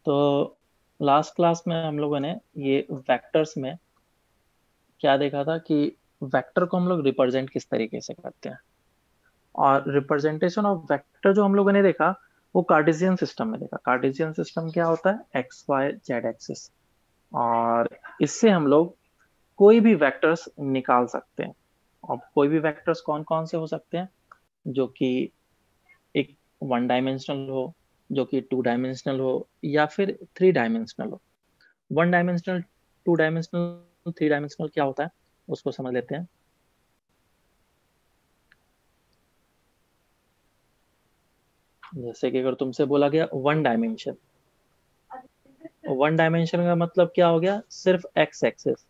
तो last class में हम लोगों ने ये वेक्टर्स में क्या देखा था कि वेक्टर को हम लोग रिप्रेजेंट किस तरीके से करते हैं। और रिप्रेजेंटेशन ऑफ वेक्टर जो हम लोगों ने देखा वो कार्टेशियन सिस्टम में देखा। कार्टेशियन सिस्टम क्या होता है? X Y Z axis. और इससे हम लोग कोई भी वेक्टर्स निकाल सकते हैं। और कोई भी वेक्टर्स कौन कौन से हो सकते हैं? जो कि एक वन डायमेंशनल हो, जो कि टू डायमेंशनल हो, या फिर थ्री डायमेंशनल हो। One dimensional, two dimensional, three dimensional क्या होता है उसको समझ लेते हैं। जैसे कि अगर तुमसे बोला गया वन डायमेंशन, वन डायमेंशन का मतलब क्या हो गया? सिर्फ एक्स एक्सिस,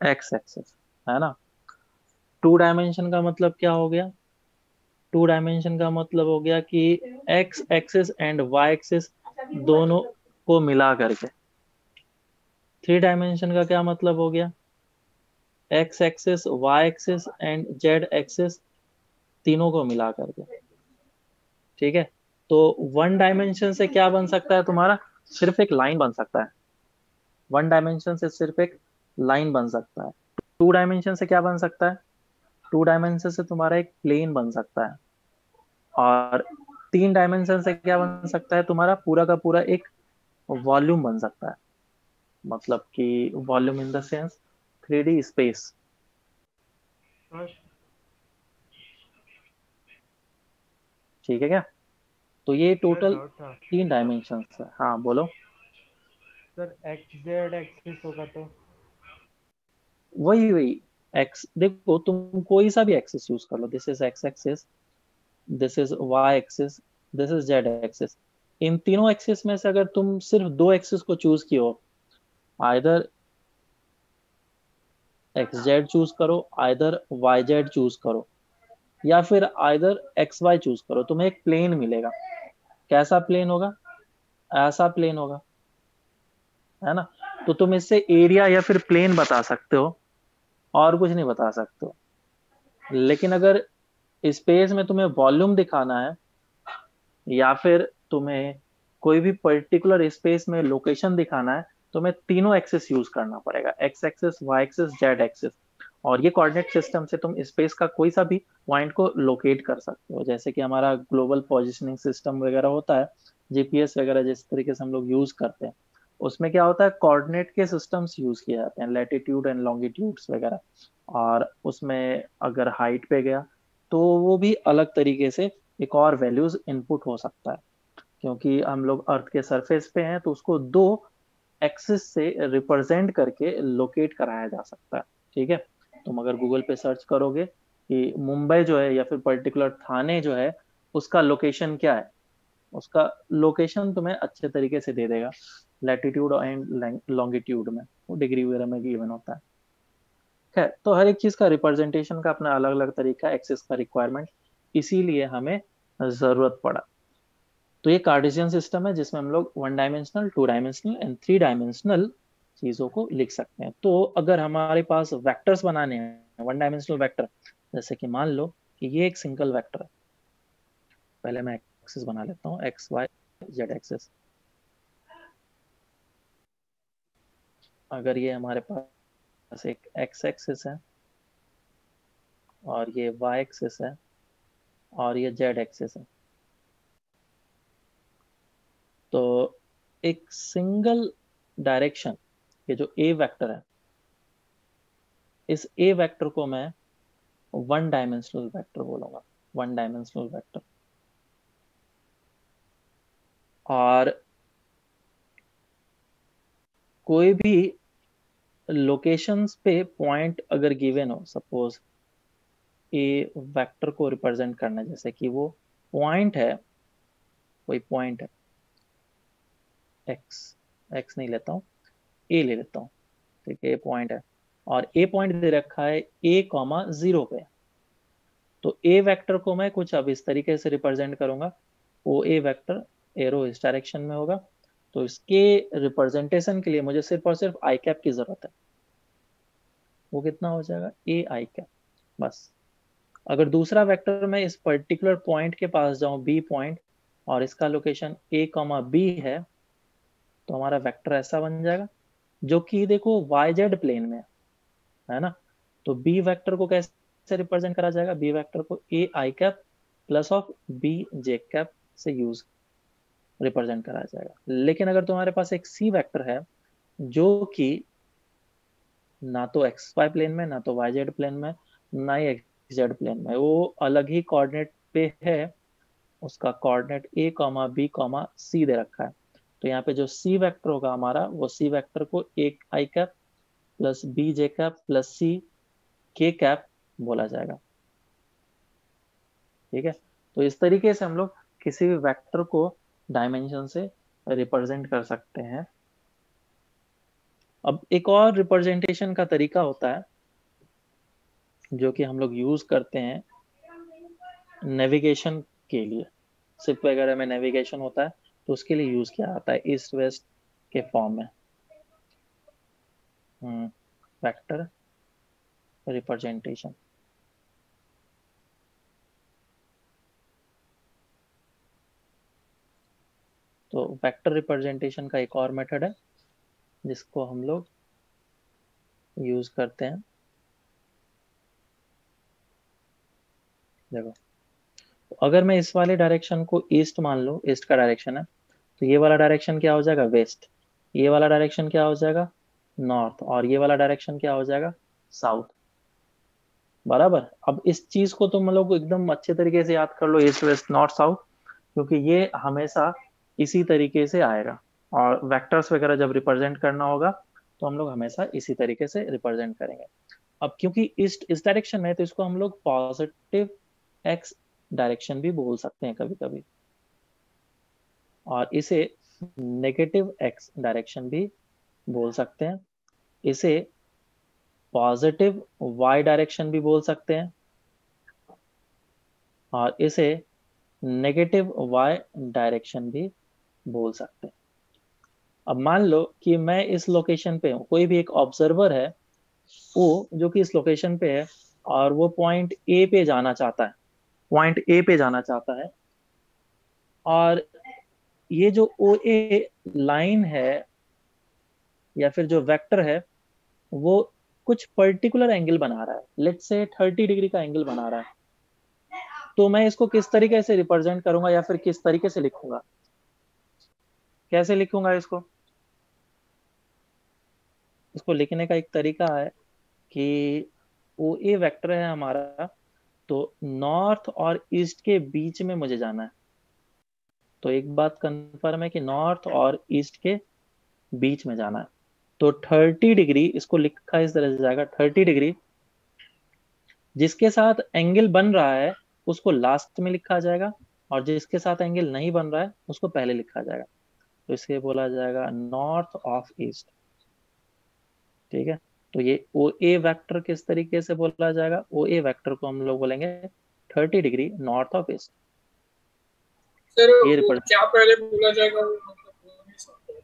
एक्स एक्सिस, है ना। टू डायमेंशन का मतलब क्या हो गया? टू डायमेंशन का मतलब हो गया कि X axis and Y axis दोनों को मिला करके। थ्री डायमेंशन का क्या मतलब हो गया? X axis, Y axis and Z axis तीनों को मिला करके। ठीक है। तो वन डायमेंशन से क्या बन सकता है तुम्हारा? सिर्फ एक लाइन बन सकता है। वन डायमेंशन से सिर्फ एक लाइन बन सकता है। टू डायमेंशन से क्या बन सकता है? टू डायमेंशन से तुम्हारा एक प्लेन बन सकता है। और तीन डायमेंशन से क्या बन सकता है? तुम्हारा पूरा का पूरा एक वॉल्यूम बन सकता है। मतलब कि volume in the sense three D space. हाँ ठीक है क्या? तो ये सर, टोटल डाउट था। तीन डायमेंशन है। हाँ बोलो। सर एक्स जेड एक्सिस होगा तो? वही वही एक्स, देखो तुम कोई सा भी एक्सिस यूज कर लो। This is X axis, this is Y axis, this is Z axis. इन तीनों एक्सिस में से अगर तुम सिर्फ दो एक्सिस को चूज किए हो, आइदर एक्स जेड चूज करो, आइदर वाई जेड चूज करो, या फिर आइदर एक्स वाई चूज करो, तुम्हें एक प्लेन मिलेगा। कैसा प्लेन होगा? ऐसा प्लेन होगा, है ना। तो तुम इससे एरिया या फिर प्लेन बता सकते हो, और कुछ नहीं बता सकते हो। लेकिन अगर स्पेस में तुम्हें वॉल्यूम दिखाना है, या फिर तुम्हें कोई भी पर्टिकुलर स्पेस में लोकेशन दिखाना है, तो तुम्हें तीनों एक्सिस यूज करना पड़ेगा, X axis, Y axis, Z axis. और ये कोऑर्डिनेट सिस्टम से तुम स्पेस का कोई सा भी पॉइंट को लोकेट कर सकते हो। जैसे कि हमारा ग्लोबल पोजिशनिंग सिस्टम वगैरह होता है, जीपीएस वगैरह जिस तरीके से हम लोग यूज करते हैं, उसमें क्या होता है? कोऑर्डिनेट के सिस्टम्स यूज किए जाते हैं, लैटिट्यूड एंड लॉन्गिट्यूड्स वगैरह। और उसमें अगर हाइट पे गया तो वो भी अलग तरीके से एक और वैल्यूज इनपुट हो सकता है। क्योंकि हम लोग अर्थ के सरफेस पे हैं तो उसको दो एक्सिस से रिप्रेजेंट करके लोकेट कराया जा सकता है। ठीक है। तुम अगर गूगल पे सर्च करोगे कि मुंबई जो है या फिर पर्टिकुलर थाने जो है, उसका लोकेशन क्या है, उसका लोकेशन तुम्हें अच्छे तरीके से दे देगा। लैटिट्यूड एंड लॉन्गिट्यूड में वो डिग्री वगैरह में गिवन होता है। खैर, तो हर एक चीज का रिप्रेजेंटेशन का अपना अलग अलग तरीका है, एक्सिस का रिक्वायरमेंट, इसीलिए हमें जरूरत पड़ा। तो ये कार्टेशियन सिस्टम है जिसमें हम लोग one dimensional, two dimensional and three dimensional चीजों को लिख सकते हैं। तो अगर हमारे पास वेक्टर्स बनाने हैं, वन डायमेंशनल वेक्टर, जैसे कि मान लो कि ये एक सिंगल वेक्टर है। पहले मैं एक्सिस बना लेता हूँ, एक्स वाई जेड एक्सिस। अगर ये हमारे पास एक एक्स एक्सिस है, और ये वाई एक्सिस है, और ये जेड एक्सिस है, तो एक सिंगल डायरेक्शन, ये जो ए वेक्टर है, इस ए वेक्टर को मैं वन डायमेंशनल वेक्टर बोलूंगा। One dimensional vector. और कोई भी लोकेशंस पे पॉइंट अगर गिवन हो, सपोज ए वेक्टर को रिप्रेजेंट करना है, जैसे कि वो पॉइंट है, कोई पॉइंट है एक्स, एक्स नहीं लेता हूँ, ए ले लेता हूँ। ठीक है, ए पॉइंट है, और ए पॉइंट दे रखा है ए कॉमा जीरो पे। तो ए वेक्टर को मैं कुछ अब इस तरीके से रिप्रेजेंट करूंगा। ओ ए वेक्टर एरो इस डायरेक्शन में होगा। तो इसके रिप्रेजेंटेशन के लिए मुझे सिर्फ और सिर्फ आई कैप की जरूरत है। वो कितना हो जाएगा? ए आई कैप, बस। अगर दूसरा वेक्टर मैं इस पर्टिकुलर पॉइंट के पास जाऊं, बी पॉइंट, और इसका लोकेशन a, b है, तो हमारा वेक्टर ऐसा बन जाएगा, जो कि देखो yz प्लेन में है ना। तो b वेक्टर को कैसे रिप्रेजेंट करा जाएगा? b वेक्टर को a i cap plus of b j cap से यूज रिप्रेजेंट करा जाएगा। लेकिन अगर तुम्हारे पास एक c वेक्टर है जो कि ना तो एक्स वाई प्लेन में, ना तो वाई जेड प्लेन में, ना ही एक्स जेड प्लेन में, वो अलग ही कोऑर्डिनेट पे है, उसका coordinate a comma B comma C दे रखा है। तो यहाँ पे जो सी वेक्टर होगा हमारा, वो सी वेक्टर को एक I cap plus B J cap plus C K cap बोला जाएगा। ठीक है, तो इस तरीके से हम लोग किसी भी वेक्टर को डायमेंशन से रिप्रेजेंट कर सकते हैं। अब एक और रिप्रेजेंटेशन का तरीका होता है जो कि हम लोग यूज करते हैं नेविगेशन के लिए। शिप वगैरह में नेविगेशन होता है तो उसके लिए यूज किया जाता है ईस्ट वेस्ट के फॉर्म में, वेक्टर रिप्रेजेंटेशन। तो वेक्टर रिप्रेजेंटेशन का एक और मेथड है जिसको हम लोग यूज करते हैं। देखो, तो अगर मैं इस वाले डायरेक्शन को ईस्ट मान लूं, ईस्ट का डायरेक्शन है, तो ये वाला डायरेक्शन क्या हो जाएगा? वेस्ट। ये वाला डायरेक्शन क्या हो जाएगा? नॉर्थ। और ये वाला डायरेक्शन क्या हो जाएगा? साउथ। बराबर। अब इस चीज को तुम लोग एकदम अच्छे तरीके से याद कर लो, ईस्ट वेस्ट नॉर्थ साउथ, क्योंकि ये हमेशा इसी तरीके से आएगा। और वेक्टर्स वगैरह जब रिप्रेजेंट करना होगा तो हम लोग हमेशा इसी तरीके से रिप्रेजेंट करेंगे। अब क्योंकि ईस्ट इस डायरेक्शन में है तो इसको हम लोग पॉजिटिव एक्स डायरेक्शन भी बोल सकते हैं कभी कभी, और इसे नेगेटिव एक्स डायरेक्शन भी बोल सकते हैं। इसे पॉजिटिव वाई डायरेक्शन भी बोल सकते हैं, और इसे नेगेटिव वाई डायरेक्शन भी बोल सकते हैं। अब मान लो कि मैं इस लोकेशन पे हूँ, कोई भी एक ऑब्जर्वर है वो जो कि इस लोकेशन पे है, और वो पॉइंट ए पे जाना चाहता है, पॉइंट ए पे जाना चाहता है। और ये जो ओ ए लाइन है या फिर जो वेक्टर है, वो कुछ पर्टिकुलर एंगल बना रहा है, लेट्स से 30 डिग्री का एंगल बना रहा है। तो मैं इसको किस तरीके से रिप्रेजेंट करूंगा या फिर किस तरीके से लिखूंगा? कैसे लिखूंगा इसको? इसको लिखने का एक तरीका है कि ओ ए वेक्टर है हमारा, तो नॉर्थ और ईस्ट के बीच में मुझे जाना है। तो एक बात कंफर्म है कि नॉर्थ और ईस्ट के बीच में जाना है। तो 30 डिग्री, इसको लिखा इस तरह से जाएगा, 30 डिग्री जिसके साथ एंगल बन रहा है उसको लास्ट में लिखा जाएगा, और जिसके साथ एंगल नहीं बन रहा है उसको पहले लिखा जाएगा। तो इसे बोला जाएगा नॉर्थ ऑफ ईस्ट। ठीक है, तो ये ओ ए वेक्टर किस तरीके से बोला जाएगा? ओ ए वेक्टर को हम लोग बोलेंगे 30 degree north of east. Sir ये वो क्या पहले बोला जाएगा, वो मतलब वो नहीं समझा।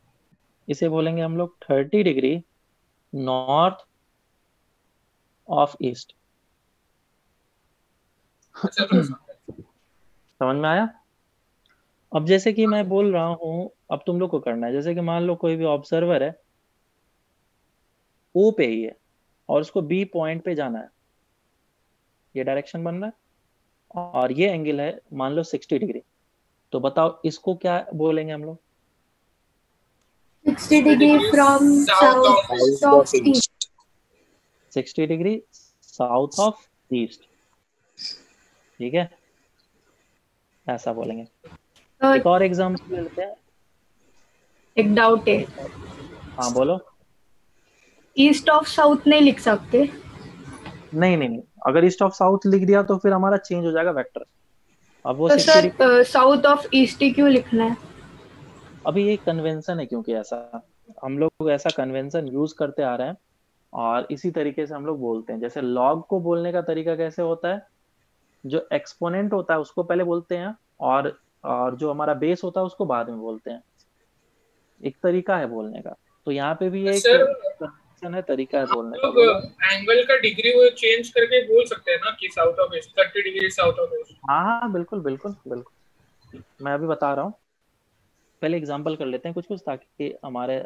इसे बोलेंगे हम लोग 30 डिग्री नॉर्थ ऑफ ईस्ट। अच्छा तो समझा। समझ में आया? अब जैसे कि मैं बोल रहा हूँ, अब तुम लोग को करना है, जैसे कि मान लो कोई भी ऑब्जर्वर है, ओ पे ही है और उसको बी पॉइंट पे जाना है, ये डायरेक्शन बन रहा है और ये एंगल है मान लो 60 डिग्री। तो बताओ इसको क्या बोलेंगे हम लोग? 60 degree from south of east. 60 degree south of east. ठीक है, ऐसा बोलेंगे। एक और एग्जांपल लेते हैं। एक डाउट है, हाँ बोलो। ईस्ट ऑफ साउथ नहीं लिख सकते? नहीं नहीं नहीं, अगर ईस्ट ऑफ साउथ लिख दिया तो फिर हमारा चेंज हो जाएगा वेक्टर। अब वो तो 60 sir degree, south of east ही क्यों लिखना है? अभी ये कन्वेंशन है, क्योंकि ऐसा हम लोग ऐसा कन्वेंशन यूज करते आ रहे हैं और इसी तरीके से हम लोग बोलते हैं। जैसे लॉग को बोलने का तरीका कैसे होता है? जो एक्सपोनेंट होता है उसको पहले बोलते हैं, और जो हमारा बेस होता है उसको बाद में बोलते हैं। एक तरीका है बोलने का। तो यहाँ पे भी एक सर कन्वेंशन है, तरीका है बोलने का। लोग बोलो। एंगल का डिग्री वो चेंज करके बोल सकते हैं ना कि south of east 30 degree south of east. हाँ हाँ बिल्कुल बिल्कुल बिल्कुल। मैं अभी बता रहा हूँ, पहले एग्जांपल कर लेते हैं कुछ कुछ, ताकि हमारे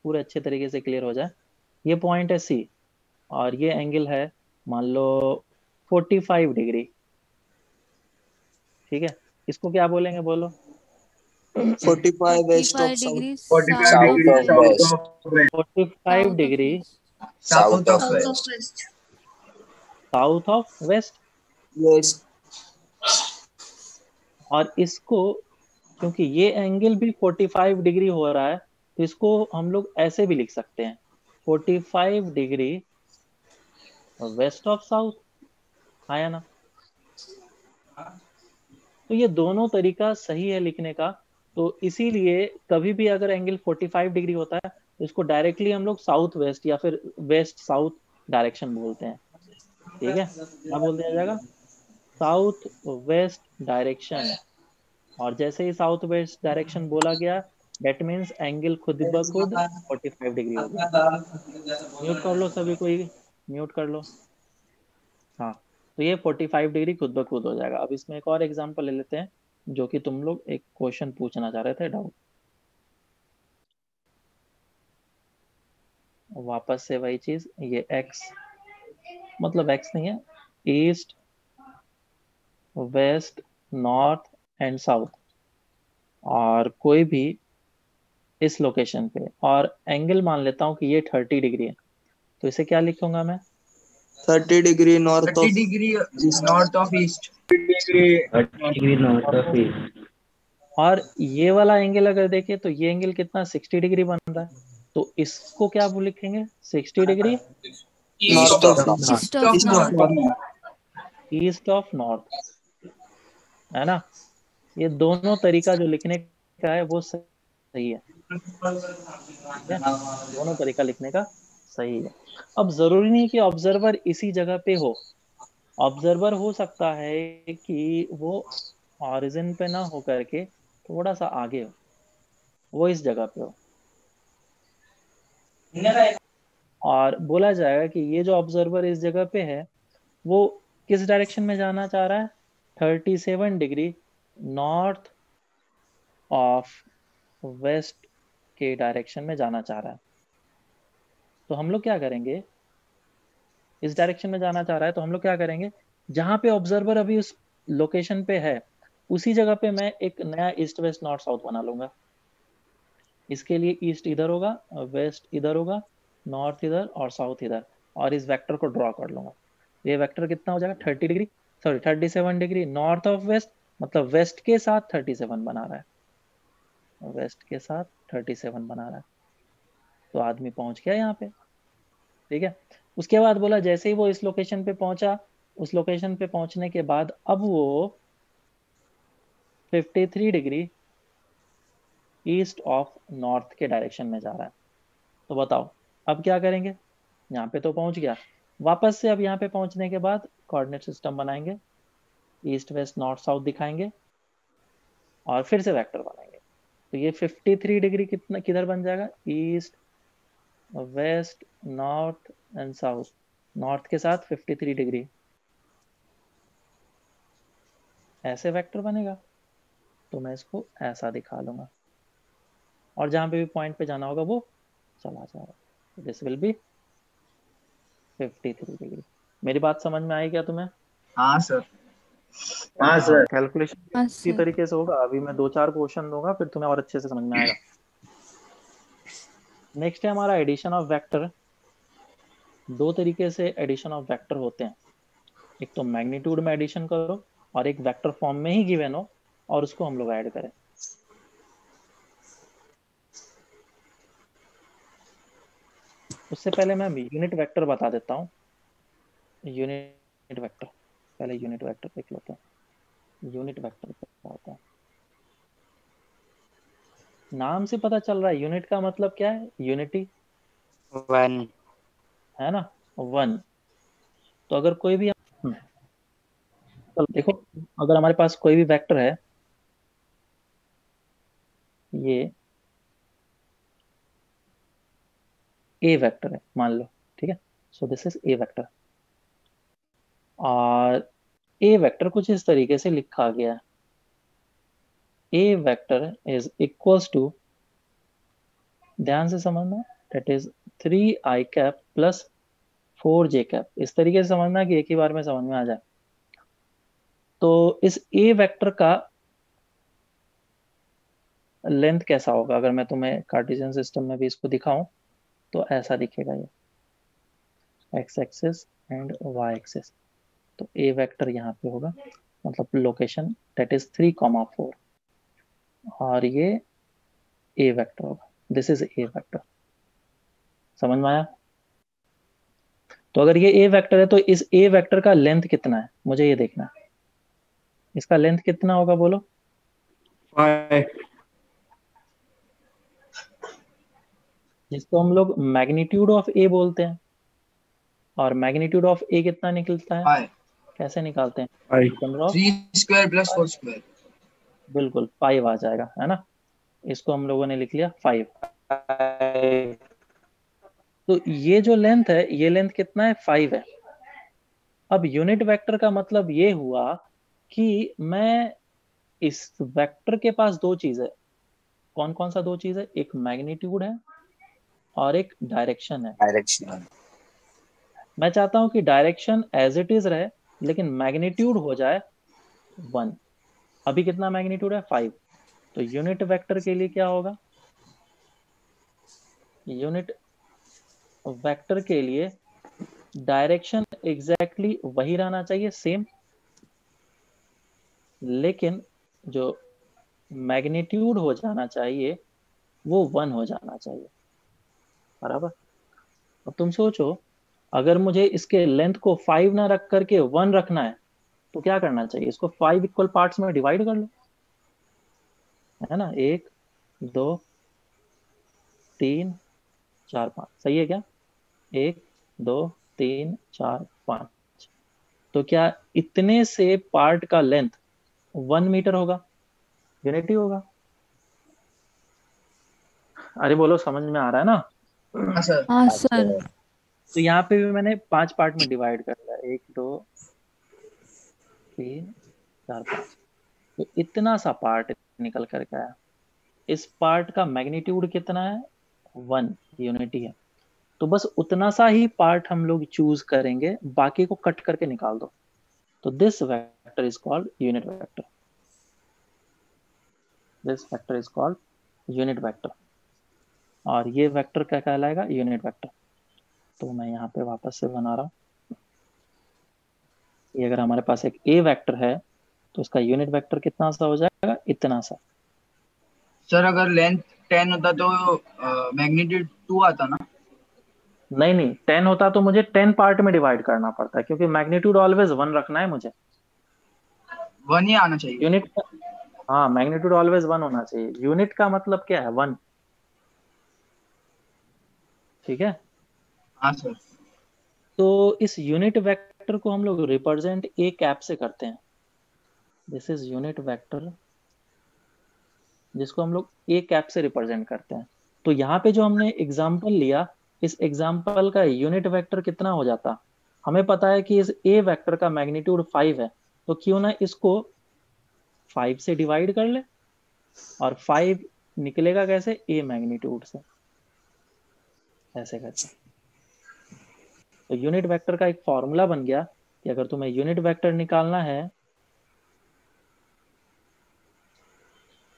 पूरे अच्छे तरीके से क्लियर हो जाए। ये पॉइंट है सी, और ये एंगल है मान लो 45 डिग्री, ठीक है। इसको क्या बोलेंगे, बोलो। 45 west of 45 south. Degree 45 south of degree South of west, south west. Of west, 45 degree South of South of west. West. South of west. Yes. और इसको, क्योंकि ये एंगल भी 45 डिग्री हो रहा है, तो इसको हम लोग ऐसे भी लिख सकते हैं, 45 डिग्री वेस्ट ऑफ साउथ, आया ना। तो ये दोनों तरीका सही है लिखने का। तो इसीलिए कभी भी अगर एंगल 45 डिग्री होता है तो इसको डायरेक्टली हम लोग साउथ वेस्ट या फिर वेस्ट साउथ डायरेक्शन बोलते हैं, ठीक है। क्या बोल दिया जाएगा, साउथ वेस्ट डायरेक्शन। और जैसे ही साउथ वेस्ट डायरेक्शन बोला गया, दैट मीन्स एंगल खुद ब खुद 45 डिग्री हो गया। म्यूट कर लो सभी कोई, म्यूट कर लो। हाँ, तो ये 45 डिग्री खुद ब खुद हो जाएगा। अब इसमें एक और एग्जांपल ले लेते हैं, जो कि तुम लोग एक क्वेश्चन पूछना चाह रहे थे, डाउट। वापस से वही चीज, ये एक्स, मतलब एक्स नहीं है, east west north and south, और कोई भी इस लोकेशन पे, और एंगल मान लेता हूँ कि ये 30 डिग्री है, तो इसे क्या लिखूंगा मैं, 30 degree north 30 of degree east. North of east. 30 degree north of east. और ये वाला एंगल अगर देखें तो ये एंगल कितना, 60 डिग्री बन रहा है, तो इसको क्या वो लिखेंगे, 60 degree North of east. East of East of north, north. East of north, है ना। ये दोनों तरीका जो लिखने का है वो सही है, ठीक है। दोनों तरीका लिखने का सही है। अब जरूरी नहीं कि ऑब्जर्वर इसी जगह पे हो, ऑब्जर्वर हो सकता है कि वो ऑरिजिन पे ना हो करके थोड़ा सा आगे हो, वो इस जगह पे हो, और बोला जाएगा कि ये जो ऑब्जर्वर इस जगह पे है वो किस डायरेक्शन में जाना चाह रहा है, 37 डिग्री नॉर्थ ऑफ वेस्ट के डायरेक्शन में जाना चाह रहा है। तो हम लोग क्या करेंगे, इस डायरेक्शन में जाना चाह रहा है तो हम लोग क्या करेंगे, जहां पे ऑब्जर्वर अभी उस लोकेशन पे है उसी जगह पे मैं एक नया ईस्ट वेस्ट नॉर्थ साउथ बना लूंगा। इसके लिए ईस्ट इधर होगा, वेस्ट इधर होगा, नॉर्थ इधर और साउथ इधर, और इस वेक्टर को ड्रॉ कर लूंगा। ये वेक्टर कितना हो जाएगा, 30 degree, sorry 37 degree north of west, मतलब वेस्ट के साथ 37 बना रहा है, वेस्ट के साथ 37 बना रहा है। तो आदमी पहुंच गया यहाँ पे, ठीक है। उसके बाद बोला जैसे ही वो इस लोकेशन पे पहुंचा, उस लोकेशन पे पहुंचने के बाद अब वो 53 डिग्री ईस्ट ऑफ नॉर्थ के डायरेक्शन में जा रहा है। तो बताओ अब क्या करेंगे, यहाँ पे तो पहुंच गया, वापस से अब यहाँ पे पहुंचने के बाद कोऑर्डिनेट सिस्टम बनाएंगे, ईस्ट वेस्ट नॉर्थ साउथ दिखाएंगे और फिर से वेक्टर बनाएंगे। तो ये 53 डिग्री कितना किधर बन जाएगा, east west north and south, north के साथ 53 डिग्री, ऐसे वेक्टर बनेगा। तो मैं इसको ऐसा दिखा लूंगा, और जहां पे भी पॉइंट पे जाना होगा वो चला जाएगा। This will B 53 degree. मेरी बात समझ में आई क्या तुम्हें? हाँ सर। हाँ सर। कैलकुलेशन हाँ इसी सर। तरीके से होगा। अभी मैं 2-4 क्वेश्चन दूंगा, फिर तुम्हें और अच्छे से समझ में आएगा। नेक्स्ट है हमारा एडिशन ऑफ वेक्टर। दो तरीके से एडिशन ऑफ वेक्टर होते हैं, एक तो मैग्नीट्यूड में एडिशन करो, और एक वेक्टर फॉर्म में ही गिवन हो और उसको हम लोग ऐड करें। उससे पहले मैं यूनिट वेक्टर बता देता हूँ। यूनिट वेक्टर, पहले यूनिट वेक्टर देख लेते हैं। यूनिट वेक्टर क्या होता है, नाम से पता चल रहा है यूनिट का मतलब क्या है, यूनिटी, वन, है ना, वन। तो अगर कोई भी चलो देखो, अगर हमारे पास कोई भी वेक्टर है, ये ए वेक्टर है मान लो, ठीक है। सो दिस इज ए वेक्टर, और ए वेक्टर कुछ इस तरीके से लिखा गया है, A vector is equals to, ध्यान से समझना, that is 3i cap plus 4j cap. इस तरीके से समझना कि एक ही बार में समझ में आ जाए। तो इस ए वेक्टर का लेंथ कैसा होगा, अगर मैं तुम्हें कार्टेशियन सिस्टम में भी इसको दिखाऊं तो ऐसा दिखेगा ये, X axis and Y axis. तो ए वेक्टर यहाँ पे होगा, मतलब लोकेशन दैट इज 3,4, और ये ए वेक्टर होगा, दिस इज ए वेक्टर। समझ में आया? तो अगर ये ए वेक्टर है तो इस ए वेक्टर का लेंथ कितना है मुझे ये देखना है। इसका लेंथ कितना होगा बोलो? 5 जिसको हम लोग मैग्नीट्यूड ऑफ ए बोलते हैं। और मैग्नीट्यूड ऑफ ए कितना निकलता है, 5 कैसे निकालते हैं? 5 under of 3 square plus 4 square. बिल्कुल 5 आ जाएगा, है ना। इसको हम लोगों ने लिख लिया 5। तो ये जो लेंथ है, ये लेंथ कितना है? 5 है। अब यूनिट वेक्टर का मतलब ये हुआ कि मैं इस वेक्टर के पास दो चीज है। कौन कौन सा दो चीज है? एक मैग्नीट्यूड है और एक डायरेक्शन है। डायरेक्शन। मैं चाहता हूं कि डायरेक्शन एज इट इज रहे, लेकिन मैग्नीट्यूड हो जाए 1। अभी कितना मैग्नीट्यूड है? 5। तो यूनिट वेक्टर के लिए क्या होगा? यूनिट वेक्टर के लिए डायरेक्शन एग्जैक्टली वही रहना चाहिए, सेम, लेकिन जो मैग्नीट्यूड हो जाना चाहिए वो 1 हो जाना चाहिए, बराबर। अब तुम सोचो, अगर मुझे इसके लेंथ को 5 ना रख करके 1 रखना है तो क्या करना चाहिए? इसको 5 इक्वल पार्ट्स में डिवाइड कर लो, है ना। 1 2 3 4 5, सही है क्या? 1 2 3 4 5। तो क्या इतने से पार्ट का लेंथ 1 मीटर होगा? यूनिटी होगा। अरे बोलो, समझ में आ रहा है ना? हाँ सर। हाँ सर। तो यहाँ पे भी मैंने 5 पार्ट में डिवाइड कर दिया, 1 2 3 4 5। तो इतना सा पार्ट निकल करके आया। इस पार्ट का मैग्नीट्यूड कितना है? 1, यूनिटी है। तो बस उतना सा ही पार्ट हम लोग चूज करेंगे, बाकी को कट करके निकाल दो। तो this vector is called unit vector. This vector is called unit vector. और ये वेक्टर क्या कहलाएगा? Unit vector. तो मैं यहाँ पे वापस से बना रहा हूँ। ये अगर हमारे पास एक ए वेक्टर है तो उसका यूनिट वेक्टर कितना सा हो जाएगा? इतना सा। सर अगर लेंथ 10 होता तो मैग्नीट्यूड 2 आता ना। नहीं नहीं, 10 होता तो मुझे 10 पार्ट में डिवाइड करना पड़ता है, क्योंकि मैग्नीट्यूड ऑलवेज 1 रखना है मुझे। 1 ही आना चाहिए। यूनिट, हाँ, मैग्नीट्यूड ऑलवेज 1 होना चाहिए। यूनिट का मतलब क्या है? 1। ठीक है। हाँ सर। तो इस यूनिट वेक्टर को हम लोग रिप्रेजेंट ए कैप से करते हैं। दिस इज यूनिट वेक्टर, जिसको हम लोग ए कैप से रिप्रेजेंट करते हैं। तो यहाँ पे जो हमने एग्जाम्पल लिया, इस एग्जाम्पल का यूनिट वेक्टर कितना हो जाता? हमें पता है कि इस ए वेक्टर का मैग्नीट्यूड 5 है, तो क्यों ना इसको 5 से डिवाइड कर ले। और 5 निकलेगा कैसे? ए मैग्नीट्यूड से, ऐसे करके। तो यूनिट वेक्टर का एक फॉर्मूला बन गया कि अगर तुम्हें यूनिट वेक्टर निकालना है,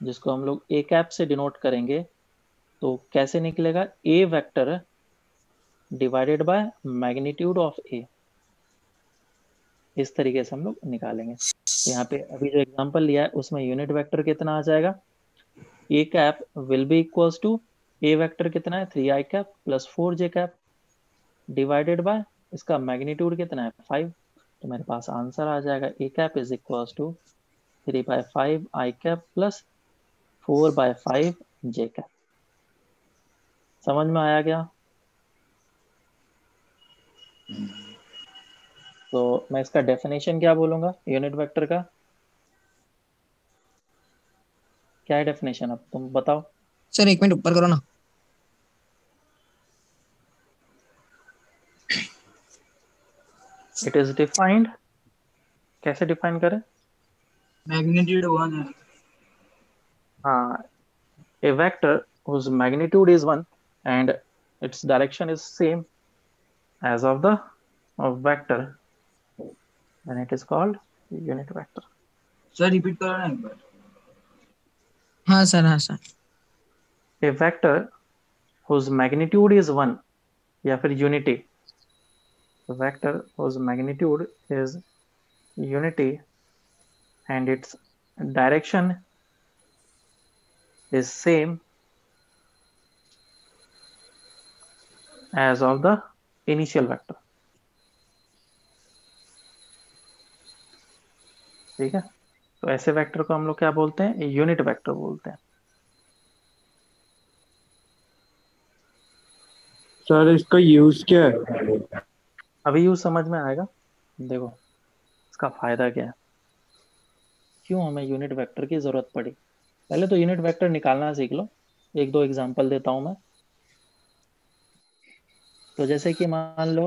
जिसको हम लोग ए कैप से डिनोट करेंगे, तो कैसे निकलेगा? A vector divided by magnitude of A. इस तरीके से हम लोग निकालेंगे। तो यहाँ पे अभी जो एग्जांपल लिया है उसमें यूनिट वेक्टर कितना आ जाएगा? A cap will be equals to, A vector कितना है? 3i cap plus 4j cap divided by इसका मैग्नीट्यूड कितना है? 5। तो मेरे पास आंसर आ जाएगा A cap is equals to 3/5 i cap plus 4/5 j cap. समझ में आया क्या? तो मैं इसका डेफिनेशन क्या बोलूंगा यूनिट वेक्टर का? क्या है डेफिनेशन, अब तुम बताओ। सर 1 मिनट ऊपर करो ना। इट इज डिफाइंड, कैसे डिफाइन करें? मैग्नीट्यूड 1 है। हाँ, a vector whose magnitude is 1 and its direction is same as of the vector, then it is called unit vector. Sir repeat करो ना एक बार. हाँ सर, हाँ sir. A vector whose magnitude is 1 या फिर unity, a vector whose magnitude is unity and its direction is same as of the initial vector. ठीक है, तो ऐसे वेक्टर को हम लोग क्या बोलते हैं? यूनिट वेक्टर बोलते हैं. सर इसका यूज क्या है? अभी यूज समझ में आएगा. देखो इसका फायदा क्या है, क्यों हमें यूनिट वेक्टर की जरूरत पड़ी. पहले तो यूनिट वेक्टर निकालना सीख लो. एक दो एग्जांपल देता हूं मैं. तो जैसे कि मान लो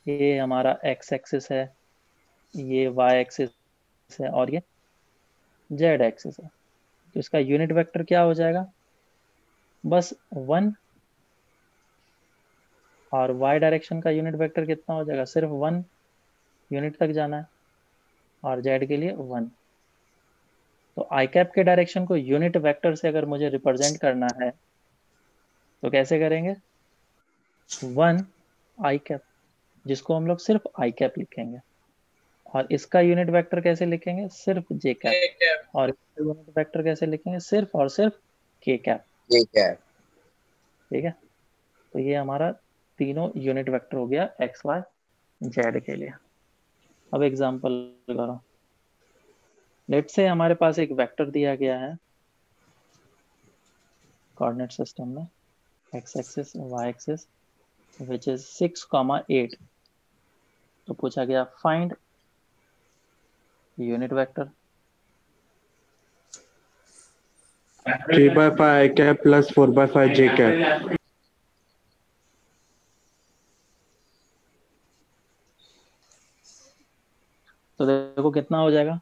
ये हमारा एक्स एक्सिस है, ये वाई एक्सिस है और ये जेड एक्सिस है. तो इसका यूनिट वेक्टर क्या हो जाएगा? बस 1. और वाई डायरेक्शन का यूनिट वेक्टर कितना हो जाएगा? सिर्फ 1 यूनिट तक जाना है. और जेड के लिए 1. तो आई कैप के डायरेक्शन को यूनिट वेक्टर से अगर मुझे रिप्रेजेंट करना है तो कैसे करेंगे? 1 आई कैप, जिसको हम लोग सिर्फ आई कैप लिखेंगे. और इसका यूनिट वेक्टर कैसे लिखेंगे? सिर्फ जे कैप. और इसका यूनिट वेक्टर कैसे लिखेंगे? सिर्फ और सिर्फ के कैप. ठीक है। ठीक है, तो ये हमारा तीनों यूनिट वेक्टर हो गया एक्स वाई जेड के लिए. अब एग्जांपल करो. लेट्स से हमारे पास एक वेक्टर दिया गया है कोऑर्डिनेट सिस्टम में, X axis Y axis, which is 6, 8. तो पूछा गया find unit vector. 3/5 I cap plus 4/5 J cap. तो देखो कितना हो जाएगा.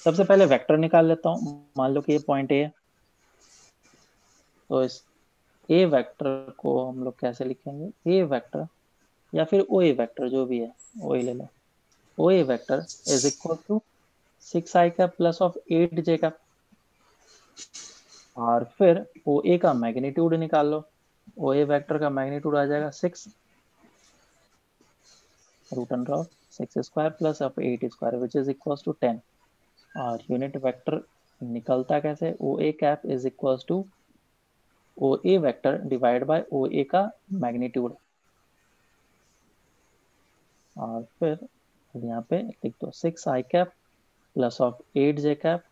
सबसे पहले वेक्टर निकाल लेता हूं. मान लो कि ये पॉइंट ए है, तो इस ए वेक्टर को हम लोग कैसे लिखेंगे? ए वेक्टर या फिर ओ ए वेक्टर, जो भी है ओ ए ले लो. O A vector is equal to 6 I cap plus of 8 J cap. और फिर ओ ए का मैग्नीट्यूड निकाल लो. ओ ए वेक्टर का मैग्नीट्यूड आ जाएगा 6 root under of 6 square plus of 8 square which is equal to 10. और यूनिट वेक्टर निकलता कैसे? O A cap is equal to O A vector divide by O A का magnitude. और फिर यहाँ पे लिख दो 6 I cap plus of 8 J cap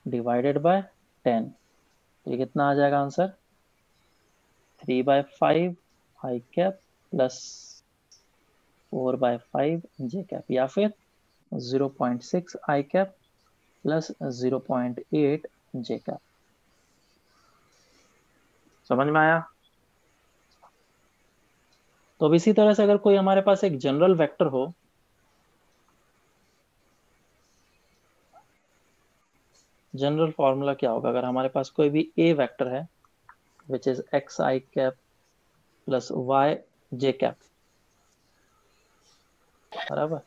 divided by 10. तो ये कितना आ जाएगा answer? 3/5 I cap plus 4/5 J cap, या फिर 0.6 आई कैप प्लस 0.8 जे कैप. समझ में आया? तो अब इसी तरह से अगर कोई हमारे पास एक जनरल वेक्टर हो, जनरल फॉर्मूला क्या होगा? अगर हमारे पास कोई भी ए वेक्टर है which is X I cap plus Y J cap, बराबर.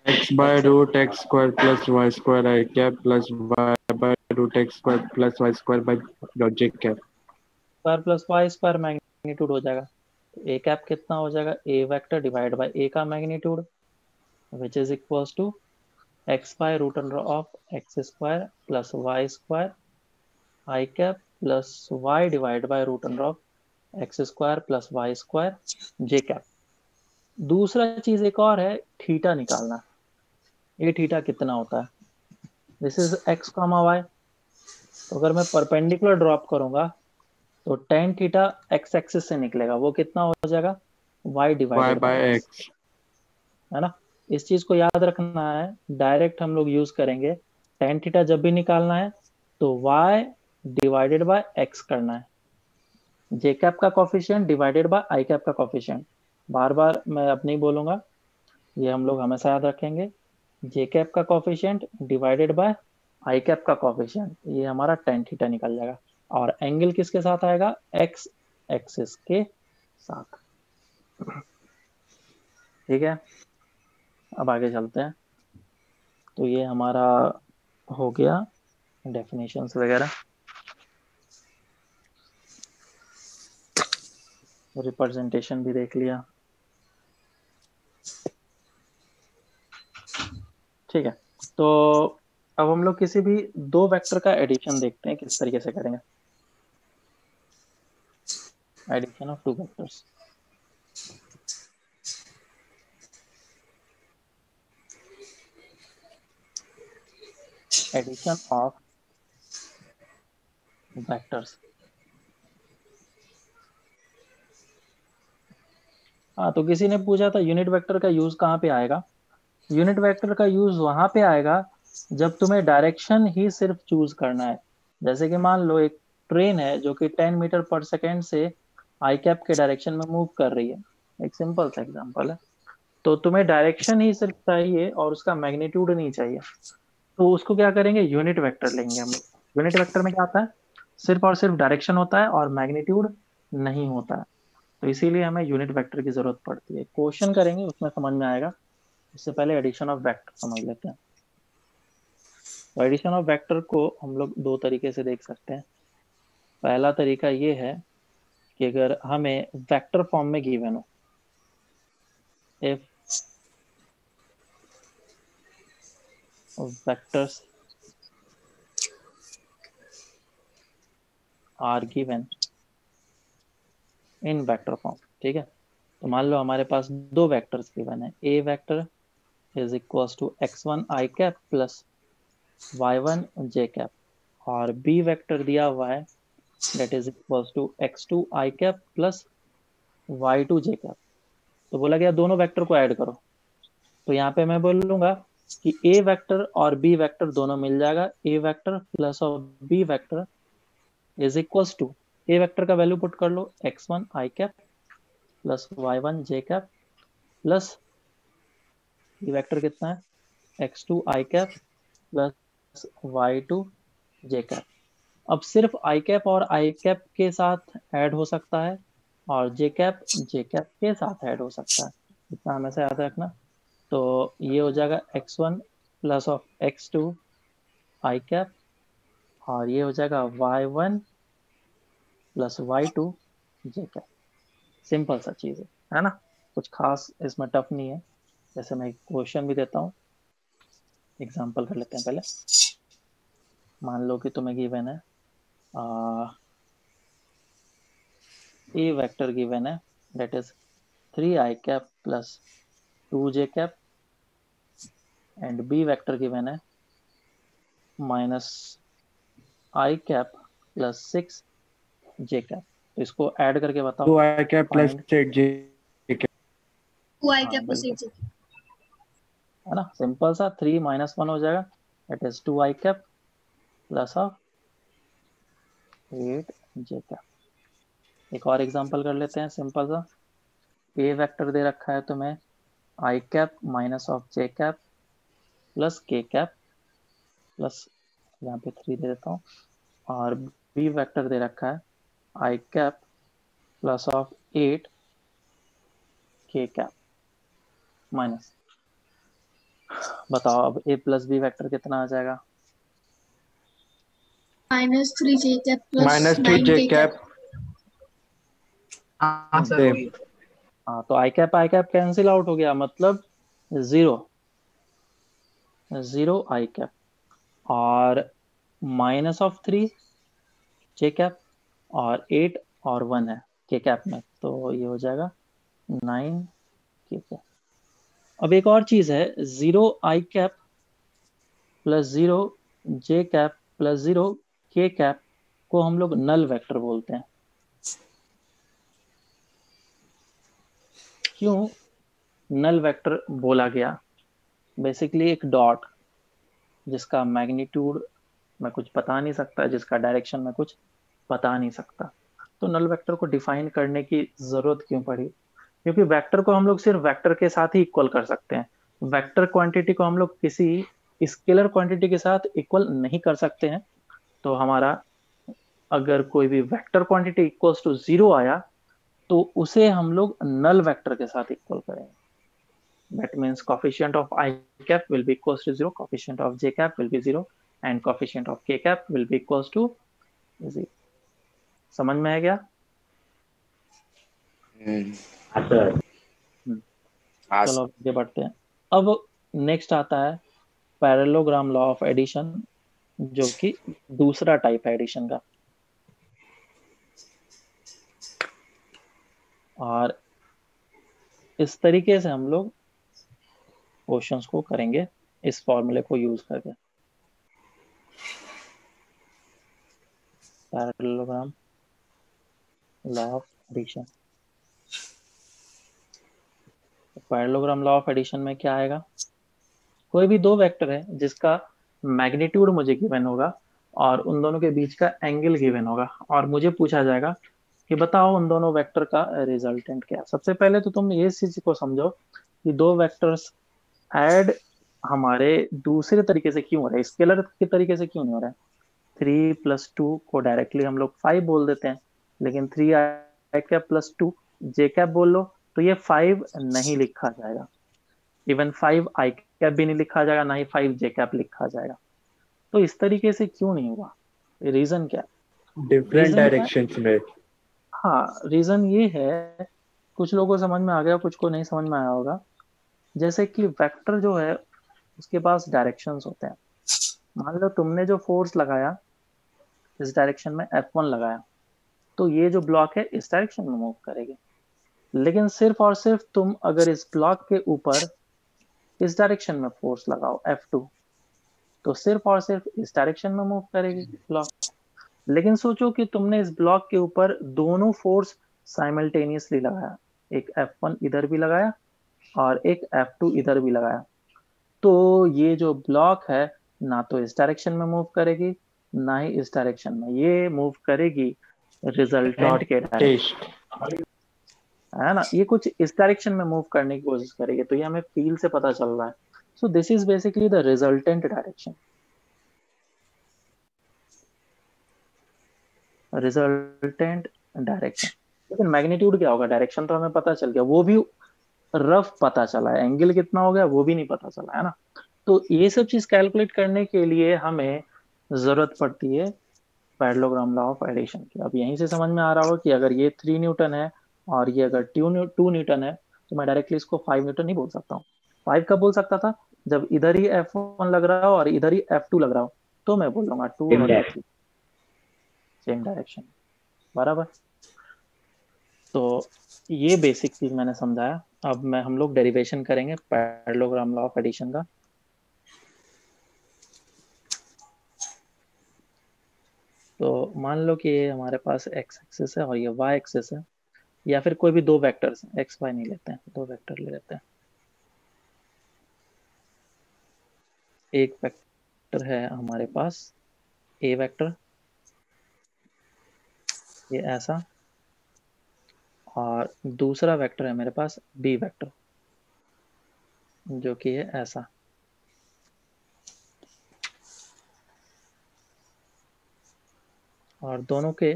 x by root x square plus y square I cap plus y by root x square plus y square by dot J cap. Square plus Y square magnitude हो जाएगा. तो A cap कितना हो जाएगा? A vector divide by A का magnitude which is equals to X by root under of X square plus Y square I cap plus Y divide by root under of X square plus Y square J cap. दूसरा चीज एक और है, theta निकालना. ये theta कितना होता है? This is X comma Y. तो अगर मैं परपेंडिकुलर ड्रॉप करूंगा तो tan थीटा एक्स एक्सिस से निकलेगा. वो कितना हो जाएगा? y y divided by by x. है ना. इस चीज को याद रखना है. डायरेक्ट हम लोग यूज करेंगे. tan थीटा जब भी निकालना है तो y डिवाइडेड बाय x करना है. जे कैप का coefficient divided by I cap का कॉफिशिएंट. बार बार मैं अब नहीं बोलूंगा, ये हम लोग हमेशा याद रखेंगे. जे कैप का coefficient divided by I cap का कॉफिशिएंट ये हमारा टेन थीटा निकल जाएगा, और एंगल किसके साथ आएगा, एक्स एक्सिस के साथ। ठीक है, अब आगे चलते हैं। तो ये हमारा हो गया डेफिनेशंस वगैरह, रिप्रेजेंटेशन भी देख लिया। ठीक है, तो अब हम लोग किसी भी दो वेक्टर का एडिशन देखते हैं किस तरीके से करेंगे। Addition of two vectors, addition of vectors. हाँ, तो किसी ने पूछा था यूनिट वेक्टर का यूज कहाँ पे आएगा। यूनिट वेक्टर का यूज वहां पे आएगा जब तुम्हें डायरेक्शन ही सिर्फ चूज करना है। जैसे कि मान लो एक ट्रेन है जो कि 10 मीटर पर सेकेंड से आई कैप के डायरेक्शन में मूव कर रही है, एक सिंपल सा एग्जांपल है। तो तुम्हें डायरेक्शन ही सिर्फ चाहिए और उसका मैग्नीट्यूड नहीं चाहिए, तो उसको क्या करेंगे, यूनिट वेक्टर लेंगे हम लोग। यूनिट वेक्टर में क्या आता है, सिर्फ और सिर्फ डायरेक्शन होता है और मैग्नीट्यूड नहीं होता है, तो इसीलिए हमें यूनिट वेक्टर की जरूरत पड़ती है। क्वेश्चन करेंगे उसमें समझ में आएगा, इससे पहले एडिशन ऑफ वेक्टर समझ लेते हैं। तो एडिशन ऑफ वेक्टर को हम लोग दो तरीके से देख सकते हैं। पहला तरीका ये है कि अगर हमें वेक्टर फॉर्म में गिवन हो, if vectors are given in vector form, ठीक है। तो मान लो हमारे पास दो वेक्टर्स गिवन है, A vector is equals to x1 I cap plus y1 j cap, और बी वेक्टर दिया हुआ है that is equals to x2 i cap plus y2 j cap। तो बोला गया दोनों वेक्टर को ऐड करो, तो यहाँ पे मैं बोलूंगा कि a वेक्टर और b वेक्टर दोनों मिल जाएगा, a वेक्टर प्लस और b vector is equals to, a vector का वैल्यू पुट कर लो x1 i cap plus y1 j cap plus b vector कितना है x2 i cap plus y2 j cap। अब सिर्फ आई कैप और आई कैप के साथ ऐड हो सकता है और जे कैप के साथ ऐड हो सकता है, इतना हमेशा याद रखना। तो ये हो जाएगा x1 plus of x2 I cap, और ये हो जाएगा y1 प्लस y2 जे कैप। सिंपल सा चीज है ना, कुछ खास इसमें टफ नहीं है। जैसे मैं क्वेश्चन भी देता हूँ, एग्जांपल कर लेते हैं पहले। मान लो कि तुम्हें गिवन है ए वेक्टर गिवन है that is 3 i cap plus 2 j cap, and b vector given है minus i cap plus 6 j cap। तो इसको ऐड करके बताओ। 2 i cap plus 8 j cap, 2 i हाँ, cap plus बिल्कुल, 8 है ना, सिंपल सा 3 माइनस 1 हो जाएगा, that is 2 i cap plus of 8 j cap। एक और एग्जांपल कर लेते हैं सिंपल सा। ए वेक्टर दे रखा है तुम्हें I cap minus of J cap plus K cap plus, यहाँ पे 3 दे देता हूँ, और बी वेक्टर दे रखा है आई कैप प्लस ऑफ 8 के कैप माइनस। बताओ अब ए प्लस बी वेक्टर कितना आ जाएगा, minus 3 j cap plus minus 3 9 j k cap। cap, हाँ सर Same. वही। हाँ, तो आई कैप कैंसिल आउट हो गया, मतलब जीरो आई कैप, और माइनस ऑफ 3 जे कैप, और 8 और 1 है के कैप में, तो ये हो जाएगा 9 के कैप। अब एक और चीज है, 0 आई कैप प्लस 0 जे कैप प्लस 0 के कैप को हम लोग नल वेक्टर बोलते हैं। क्यों नल वेक्टर बोला गया, बेसिकली एक डॉट जिसका मैग्नीट्यूड मैं कुछ बता नहीं सकता, जिसका डायरेक्शन में कुछ बता नहीं सकता, तो नल वेक्टर को डिफाइन करने की जरूरत क्यों पड़ी, क्योंकि वेक्टर को हम लोग सिर्फ वेक्टर के साथ ही इक्वल कर सकते हैं। वेक्टर क्वांटिटी को हम लोग किसी स्केलर क्वांटिटी के साथ इक्वल नहीं कर सकते हैं। तो हमारा अगर कोई भी वेक्टर क्वांटिटी इक्वल्स टू 0 आया तो उसे हम लोग नल वेक्टर के साथ इक्वल करेंगे। That means coefficient of I cap will be equals to 0, coefficient of J cap will be 0, and coefficient of K cap will be equals to 0. समझ में आ गया? चलो आगे बढ़ते हैं। अब नेक्स्ट आता है पैरेललोग्राम लॉ ऑफ एडिशन, जो कि दूसरा टाइप है एडिशन का। और इस तरीके से हम लोग क्वेश्चंस को करेंगे इस फॉर्मूले को यूज करके। Parallelogram law of addition. Parallelogram law of addition में क्या आएगा? कोई भी दो वेक्टर है जिसका मैग्नीट्यूड मुझे गिवन होगा और उन दोनों के बीच का एंगल गिवन होगा, और मुझे पूछा जाएगा कि बताओ उन दोनों वेक्टर का रिजल्टेंट क्या है। सबसे पहले तो तुम ये चीज को समझो कि दो वेक्टर्स ऐड हमारे दूसरे तरीके से क्यों हो रहा है, स्केलर के तरीके से क्यों नहीं हो रहा है। 3 + 2 को डायरेक्टली हम लोग 5 बोल देते हैं, लेकिन 3i कैप + 2 j कैप बोल लो तो ये 5 नहीं लिखा जाएगा। इवन 5i कैप भी नहीं लिखा जाएगा, ना ही 5j कैप लिखा जाएगा। तो इस तरीके से क्यों नहीं हुआ, रीजन क्या है? डिफरेंट रीजन डायरेक्शंस में। हाँ, रीजन ये है, कुछ लोगों को समझ में आ गया, कुछ को नहीं समझ में आया होगा। जैसे कि वेक्टर जो है उसके पास डायरेक्शंस होते हैं। मान लो तुमने जो फोर्स लगाया इस डायरेक्शन में F1 लगाया, तो ये जो ब्लॉक है इस डायरेक्शन में मूव करेगी। लेकिन सिर्फ और सिर्फ तुम अगर इस ब्लॉक के ऊपर इस डायरेक्शन में फोर्स लगाओ F2, तो सिर्फ और सिर्फ इस डायरेक्शन में मूव करेगी ब्लॉक। लेकिन सोचो कि तुमने इस ब्लॉक के ऊपर दोनों फोर्स साइमल्टेनियसली लगाया, एक F1 इधर भी लगाया और एक F2 इधर भी लगाया, तो ये जो ब्लॉक है ना तो इस डायरेक्शन में मूव करेगी ना ही इस डायरेक्शन में, ये मूव करेगी रिजल्टेंट के डायरेक्शन, है ना। ये कुछ इस डायरेक्शन में मूव करने की कोशिश करेगी, तो ये हमें फील से पता चल रहा है। सो this is basically the resultant direction. Resultant direction. लेकिन मैग्नीट्यूड क्या होगा? डायरेक्शन तो हमें पता चल गया, वो भी रफ पता चला है, एंगल कितना हो गया वो भी नहीं पता चला, है ना। तो ये सब चीज कैलकुलेट करने के लिए हमें जरूरत पड़ती है पैरेललोग्राम लॉ ऑफ एडिशन की। अब यहीं से समझ में आ रहा हो कि अगर ये 3 न्यूटन है और ये अगर 2 न्यूटन है, तो मैं डायरेक्टली इसको 5 न्यूटन नहीं बोल सकता हूँ। 5 कब बोल सकता था? जब इधर ही F1 लग रहा हो और इधर ही F2 लग रहा हो, तो मैं बोल लूंगा 2 और 3 सेम डायरेक्शन, बराबर। तो ये बेसिक चीज मैंने समझाया। अब हम लोग डेरिवेशन करेंगे पैरेललोग्राम लॉ ऑफ एडिशन का। तो मान लो कि ये हमारे पास x एक्सिस है और ये y एक्सिस है, या फिर कोई भी दो वेक्टर्स हैं, x y नहीं लेते हैं, दो वेक्टर ले लेते हैं। एक वेक्टर है हमारे पास a वेक्टर, ये ऐसा, और दूसरा वेक्टर है मेरे पास b वेक्टर, जो कि है ऐसा। और दोनों के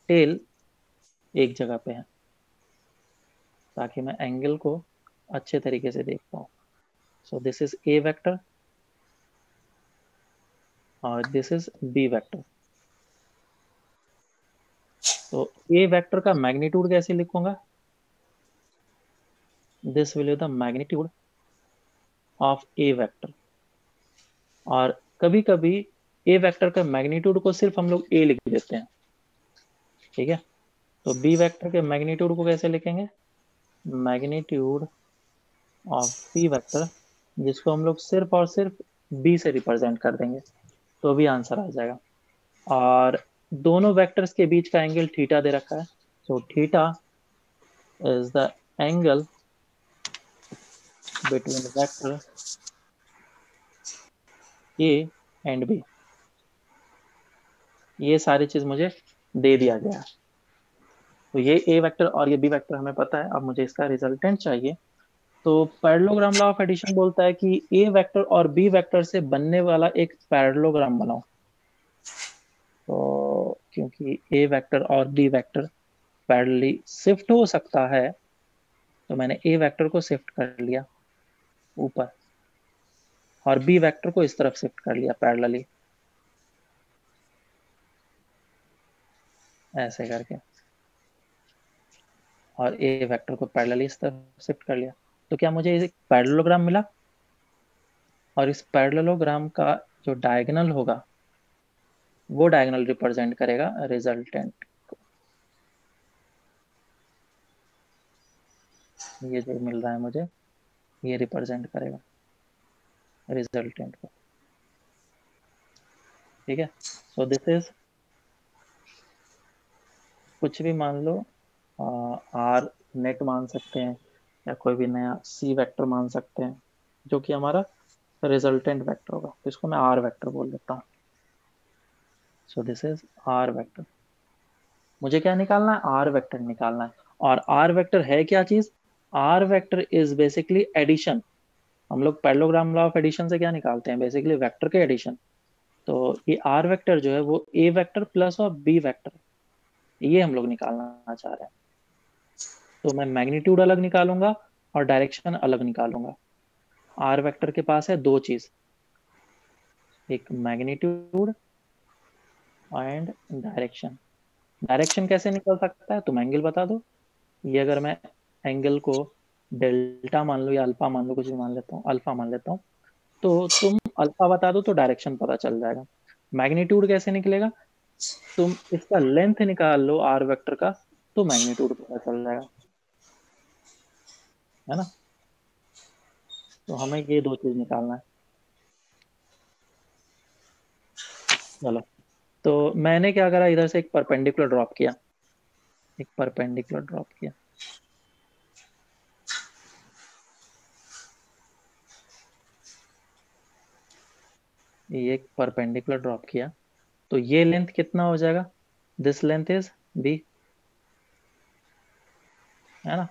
टेल एक जगह पे है, ताकि मैं एंगल को अच्छे तरीके से देख पाऊँ। सो दिस इज a वेक्टर और दिस इज b वेक्टर। तो a वेक्टर का मैग्नीट्यूड कैसे लिखूंगा? This will be the magnitude of a vector. और कभी कभी a वेक्टर का मैग्नीट्यूड को सिर्फ हम लोग a लिख देते हैं, ठीक है। तो b वेक्टर के मैग्नीट्यूड को कैसे लिखेंगे? मैग्नीट्यूड ऑफ b वेक्टर, जिसको हम लोग सिर्फ और सिर्फ b से रिप्रेजेंट कर देंगे, तो भी आंसर आ जाएगा। और दोनों वेक्टर्स के बीच का एंगल थीटा दे रखा है, so theta is the angle between vector a and b। ये सारी चीज मुझे दे दिया गया है। तो ये a वेक्टर और ये b वेक्टर हमें पता है। अब मुझे इसका रिजल्टेंट चाहिए, तो पैरेललोग्राम लॉ ऑफ एडिशन बोलता है कि ए वेक्टर और बी वेक्टर से बनने वाला एक पैरेललोग्राम बनाओ। तो क्योंकि ए वेक्टर और बी वेक्टर पैरेलली शिफ्ट हो सकता है, तो मैंने ए वेक्टर को शिफ्ट कर लिया ऊपर और बी वेक्टर को इस तरफ शिफ्ट कर लिया पैरेलली, ऐसे करके, और ए वेक्टर को पैरेलली इस तरफ शिफ्ट कर लिया। तो क्या मुझे एक पैरेललोग्राम मिला, और इस पैरेललोग्राम का जो डायगोनल होगा वो डायगोनल रिप्रेजेंट करेगा रिजल्टेंट को। ये जो मिल रहा है मुझे, ये रिप्रेजेंट करेगा रिजल्टेंट को। ठीक है, सो दिस इज, कुछ भी मान लो, आर नेट मान सकते हैं या कोई भी नया सी वेक्टर मान सकते हैं जो कि हमारा रिजल्टेंट वेक्टर होगा। तो इसको मैं आर वेक्टर बोल देता हूँ। So this is R vector. मुझे क्या निकालना है, आर वेक्टर निकालना है। और आर वेक्टर है क्या चीज, R vector is basically addition. हम लोग पैरेललोग्राम लॉ ऑफ एडिशन से क्या निकालते हैं, बेसिकली वेक्टर के एडिशन। तो ये आर वेक्टर जो है वो ए वेक्टर प्लस और बी वेक्टर, ये हम लोग निकालना चाह रहे हैं। तो मैं मैग्नीट्यूड अलग निकालूंगा और डायरेक्शन अलग निकालूंगा। आर वेक्टर के पास है दो चीज, एक मैग्नीट्यूड एंड डायरेक्शन। डायरेक्शन कैसे निकल सकता है, तुम एंगल बता दो। ये अगर मैं एंगल को डेल्टा मान लो या अल्फा मान लो, कुछ भी मान लेता हूँ, अल्फा मान लेता हूँ, तो तुम अल्फा बता दो तो डायरेक्शन पता चल जाएगा। मैग्नीट्यूड कैसे निकलेगा, तुम इसका लेंथ निकाल लो आर वेक्टर का, तो मैग्नीट्यूड पता चल जाएगा, है ना। तो हमें ये दो चीज निकालना है। चलो, तो मैंने क्या करा, इधर से एक परपेंडिकुलर ड्रॉप किया, एक परपेंडिकुलर ड्रॉप किया। ये एक परपेंडिकुलर ड्रॉप किया, तो ये लेंथ कितना हो जाएगा, दिस लेंथ इज बी, है ना,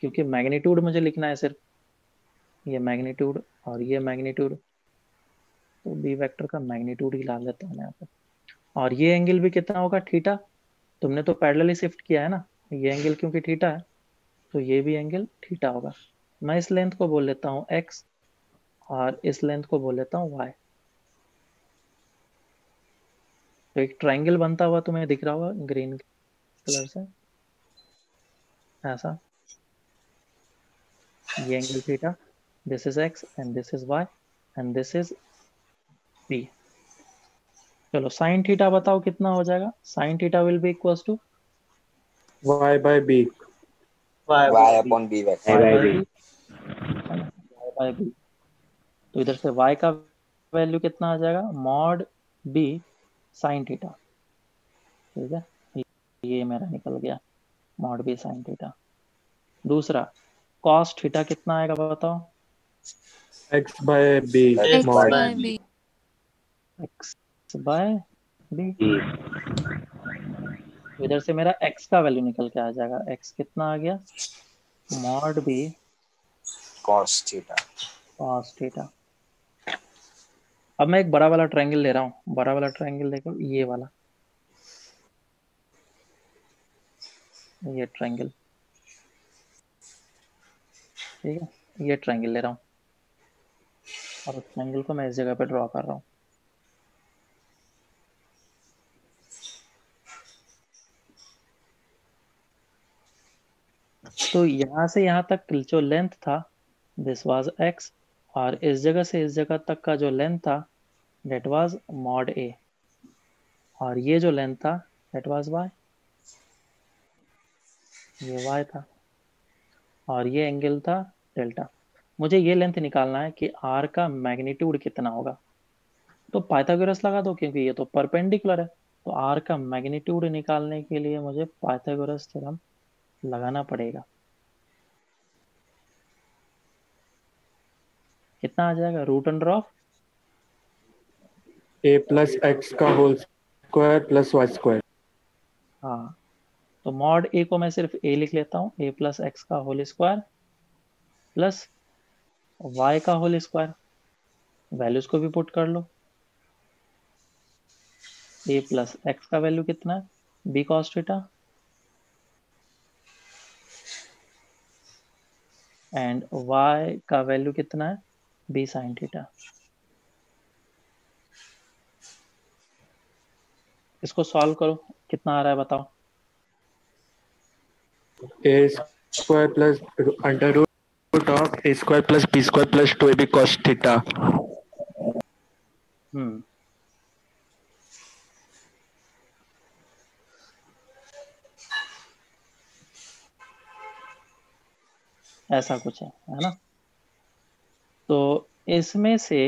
क्योंकि मैग्नीट्यूड मुझे लिखना है सिर्फ, ये मैग्नीट्यूड और ये मैग्नीट्यूड, तो बी वेक्टर का मैग्नीट्यूड ही डाल देता हूँ यहाँ पे। और ये एंगल भी कितना होगा, थीटा। तुमने तो पैरेलली शिफ्ट किया है ना, ये एंगल क्योंकि थीटा है, तो ये भी एंगल थीटा होगा। मैं इस लेंथ को बोल लेता हूँ एक्स और इस लेंथ को बोल लेता हूँ वाई। तो एक ट्राइंगल बनता हुआ तुम्हें दिख रहा होगा ग्रीन कलर से, ऐसा, ये angle theta, this is X and this is Y and this is B. चलो साइन थीटा बताओ कितना हो जाएगा, sine theta will be equals to y by b। y upon b vector। By B. तो इधर से y का value कितना आ जाएगा, मॉड b साइन थीटा। ठीक है, ये मेरा निकल गया, मॉड b साइन थीटा। दूसरा कॉस थीटा कितना आएगा बताओ, x by b X mod। by b x by b। इधर से मेरा x का वैल्यू निकल के आ जाएगा, x कितना आ गया, mod b cos theta। Cos theta. अब मैं एक बड़ा वाला ट्रायंगल ले रहा हूँ, बड़ा वाला ट्रायंगल देखो, ये वाला, ये ट्रायंगल, ठीक है, ये ट्रायंगल ले रहा हूँ और उस ट्रायंगल को मैं इस जगह पे ड्रॉ कर रहा हूँ। तो यहाँ से यहाँ तक जो लेंथ था दिस वाज x, और इस जगह से इस जगह तक का जो लेंथ था डेट वाज मॉड a, और ये जो लेंथ था डेट वाज y, ये y था, और ये एंगल था डेल्टा। मुझे ये लेंथ निकालना है कि r का मैग्नीट्यूड कितना होगा। तो पाइथागोरस लगा दो, क्योंकि ये तो परपेंडिकुलर है, तो r का मैग्नीट्यूड निकालने के लिए मुझे पाइथागोरस थ्योरम लगाना पड़ेगा। कितना आ जाएगा, root under of a plus x का whole square plus y square. हाँ, तो मॉड a को मैं सिर्फ a लिख लेता हूँ, a प्लस एक्स का होल स्क्वायर प्लस y का होल स्क्वायर, वैल्यूज को भी पुट कर लो। a प्लस एक्स का वैल्यू कितना है, b cos theta, and y का वैल्यू कितना है, b sin थीटा। इसको सॉल्व करो, कितना आ रहा है बताओ। a square plus under root of a square plus b square plus 2ab cos theta. ऐसा कुछ है ना। तो इसमें से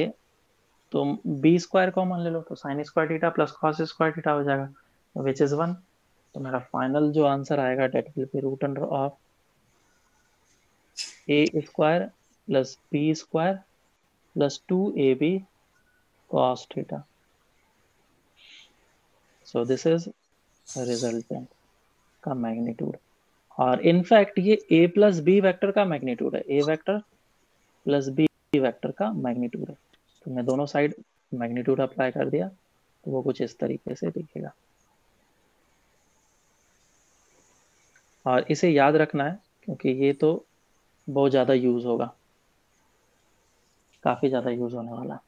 तुम बी स्क्वायर कॉमन ले लो, तो sine square theta plus cos square theta हो जाएगा, विच इज 1। तो मेरा फाइनल जो आंसर आएगा that will be root under of A square plus B square plus 2ab cos theta. So this is resultant का magnitude. और in fact ये a plus B vector का मैग्नीट्यूड है, a vector plus b vector का magnitude है। तो मैं दोनों साइड मैग्नीट्यूड अप्लाई कर दिया, तो वो कुछ इस तरीके से दिखेगा। और इसे याद रखना है क्योंकि ये तो बहुत ज़्यादा यूज होगा, काफ़ी ज़्यादा यूज होने वाला है।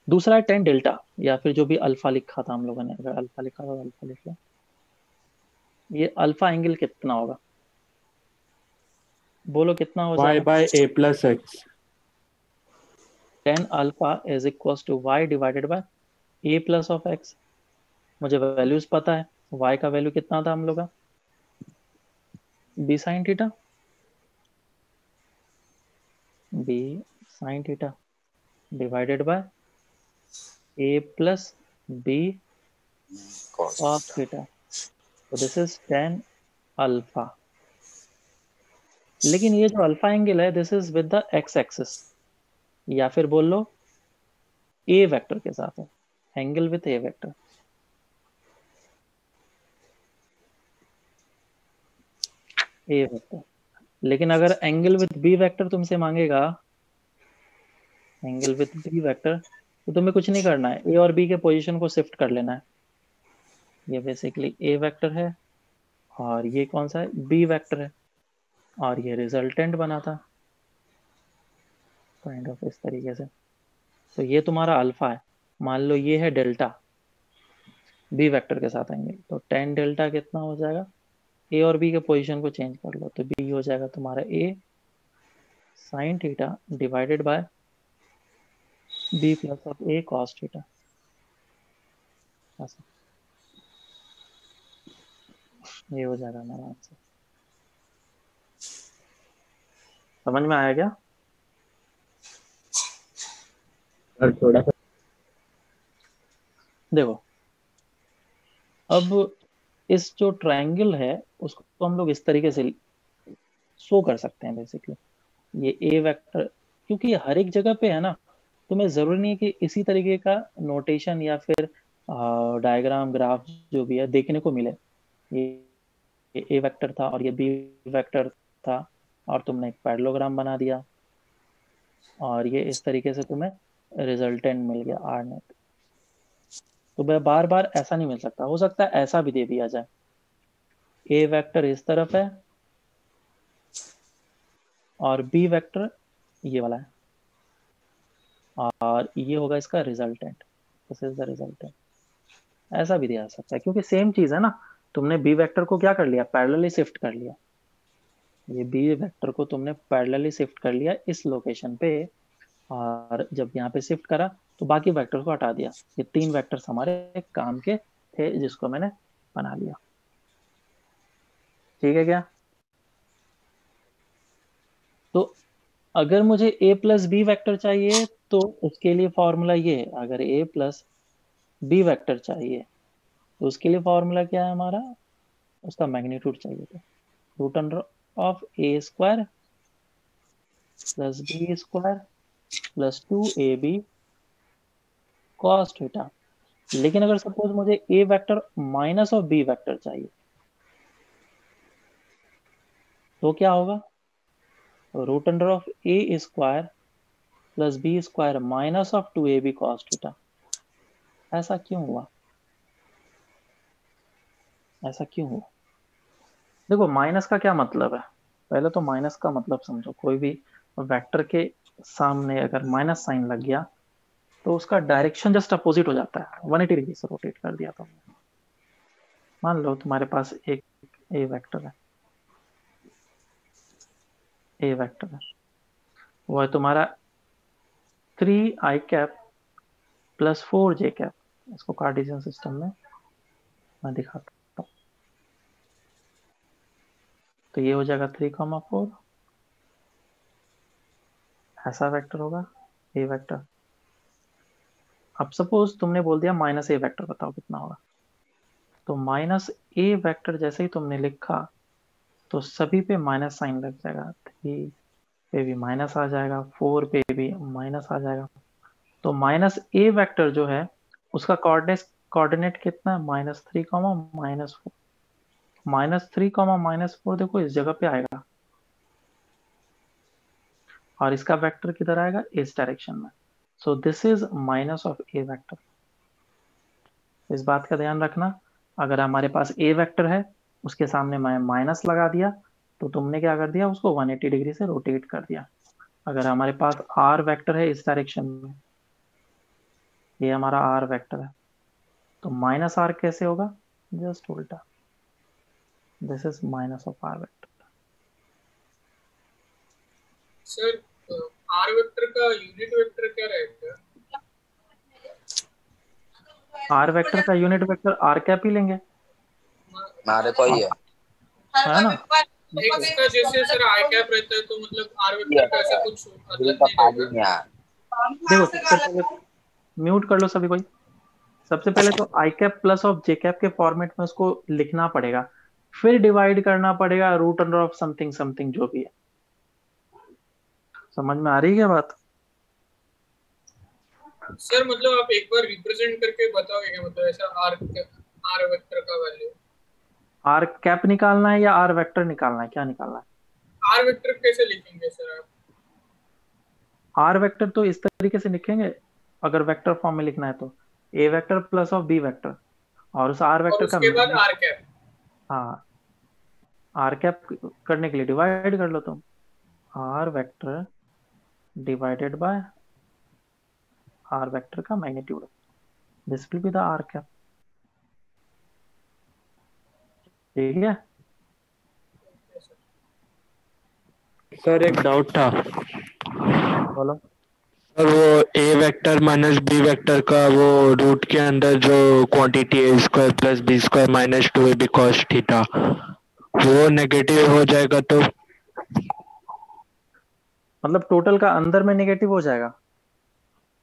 दूसरा है टेन डेल्टा, या फिर जो भी अल्फा लिखा था हम लोगों ने, अगर अल्फा लिखा तो अल्फा लिख लो। ये अल्फा एंगल कितना होगा, बोलो कितना हो y जाएगा। by a plus x. Tan alpha is equal to Y divided by A plus of X. मुझे वैल्यूज पता है, y का वैल्यू कितना था हम लोग का, b sine theta, b sign theta divided bye a plus b cos cos theta. Theta. तो दिस इज टेन अल्फा। लेकिन ये जो अल्फा एंगल है this is with the x axis, या फिर बोल लो ए वेक्टर के साथ है, angle with A vector. A vector. लेकिन अगर एंगल विद बी वेक्टर तुमसे मांगेगा, एंगल विद बी वेक्टर, तो तुम्हें कुछ नहीं करना है, ए और बी के पोजीशन को शिफ्ट कर लेना है। ये बेसिकली ए वेक्टर है और ये कौन सा है, बी वेक्टर है, और ये रिजल्टेंट बना था काइंड ऑफ इस तरीके से। तो ये तुम्हारा अल्फा है, मान लो ये है डेल्टा बी वेक्टर के साथ एंगल, तो टेन डेल्टा कितना हो जाएगा, ए और बी के पोजीशन को चेंज कर लो, तो बी हो जाएगा तुम्हारा A sine theta divided by B plus of A cos theta. ये हो जाएगा हमारा आंसर। समझ में आया क्या। थोड़ा सा देखो अब इस जो ट्रायंगल है उसको हम लोग इस तरीके से शो कर सकते हैं। बेसिकली ये ए वेक्टर, क्योंकि ये हर एक जगह पे है ना, तुम्हें जरूरी नहीं है कि इसी तरीके का नोटेशन या फिर डायग्राम ग्राफ जो भी है देखने को मिले। ये ए वेक्टर था और ये बी वेक्टर था, और तुमने एक पैरेललोग्राम बना दिया, और ये इस तरीके से तुम्हें रिजल्टेंट मिल गया आर नेट। तो भाई बार बार ऐसा नहीं मिल सकता, हो सकता है ऐसा भी दे दिया जाए, ए वेक्टर इस तरफ है और बी वेक्टर ये वाला है, और ये होगा इसका resultant, this is the resultant. ऐसा भी दिया जा सकता है क्योंकि सेम चीज है ना, तुमने बी वेक्टर को क्या कर लिया, पैरेलली शिफ्ट कर लिया। ये बी वेक्टर को तुमने पैरेलली शिफ्ट कर लिया इस लोकेशन पे, और जब यहाँ पे शिफ्ट करा तो बाकी वेक्टर को हटा दिया। ये तीन वेक्टर्स हमारे काम के थे जिसको मैंने बना लिया। ठीक है क्या। तो अगर मुझे a प्लस बी वैक्टर चाहिए तो उसके लिए फॉर्मूला ये है, अगर a प्लस बी वैक्टर चाहिए तो उसके लिए फॉर्मूला क्या है हमारा, उसका मैग्नीट्यूड चाहिए था root under of a square plus B square plus 2ab cos theta. लेकिन अगर सपोज मुझे a vector minus of b vector चाहिए तो क्या होगा, root under of A square plus B square minus of 2ab cos theta. ऐसा क्यों हुआ? ऐसा क्यों हुआ? देखो माइनस का क्या मतलब है, पहले तो माइनस का मतलब समझो। कोई भी वेक्टर के सामने अगर माइनस साइन लग गया तो उसका डायरेक्शन जस्ट अपोजिट हो जाता है। 180 डिग्री से रोटेट कर दिया तुमने। मान लो तुम्हारे पास एक ए वेक्टर है, ए वेक्टर है, वो है तुम्हारा 3i cap plus 4j cap. इसको कार्टेशियन सिस्टम में मैं दिखाता हूँ। तो ये हो जाएगा 3,4, ऐसा वेक्टर होगा ए वेक्टर। अब सपोज तुमने बोल दिया माइनस ए वेक्टर, बताओ कितना होगा। तो माइनस ए वेक्टर जैसे ही तुमने लिखा तो सभी पे माइनस साइन लग जाएगा। 3 पे भी माइनस आ जाएगा, 4 पे भी माइनस आ जाएगा। तो माइनस ए वेक्टर जो है उसका कोऑर्डिनेट कितना है? -3, -4। -3, -4 देखो इस जगह पे आएगा, और इसका वेक्टर किधर आएगा? इस डायरेक्शन में। सो this is minus of A vector. इस बात का ध्यान रखना। अगर हमारे पास ए वेक्टर है, उसके सामने मैं माइनस लगा दिया, तो तुमने क्या कर दिया? उसको 180 डिग्री से रोटेट कर दिया। अगर हमारे पास आर वेक्टर है इस डायरेक्शन में, ये हमारा आर वेक्टर है, तो माइनस आर कैसे होगा? जस्ट उल्टा। This is minus of R vector. Sir R vector का यूनिट वेक्टर क्या रहेगा? आर वेक्टर का यूनिट वेक्टर आर कैप ही लेंगे, हमारे को ही है है ना? एक्स का जैसे सर आई कैप रहता है, तो मतलब आर वेक्टर का ऐसा कुछ मतलब नहीं रहेगा। देखो सबसे पहले म्यूट कर लो सभी कोई। सबसे पहले तो I cap plus of J cap के फॉर्मेट में उसको लिखना पड़ेगा, फिर डिवाइड करना पड़ेगा root under of something something जो भी है। समझ में आ रही है क्या बात? सर मतलब आप एक बार रिप्रेजेंट करके बताओगे क्या, मतलब ऐसा आर वेक्टर का वैल्यू? आर कैप निकालना है या आर वेक्टर निकालना है? क्या निकालना है? आर वेक्टर कैसे लिखेंगे सर आप? आर वेक्टर तो इस तरीके से लिखेंगे, अगर वेक्टर फॉर्म में लिखना है तो A vector plus of B vector, और उस आर और वेक्टर का उसके बाद आर कैप। हाँ, आर कैप करने के लिए डिवाइड कर लो तुम। R vector divided by R vector का magnitude, this will be the R cap. ठीक है सर एक डाउट था। बोलो। सर वो A vector minus B vector का वो रूट के अंदर जो quantity A square plus B square minus 2ab cos theta, वो नेगेटिव हो जाएगा तो? मतलब टोटल का अंदर में नेगेटिव हो जाएगा?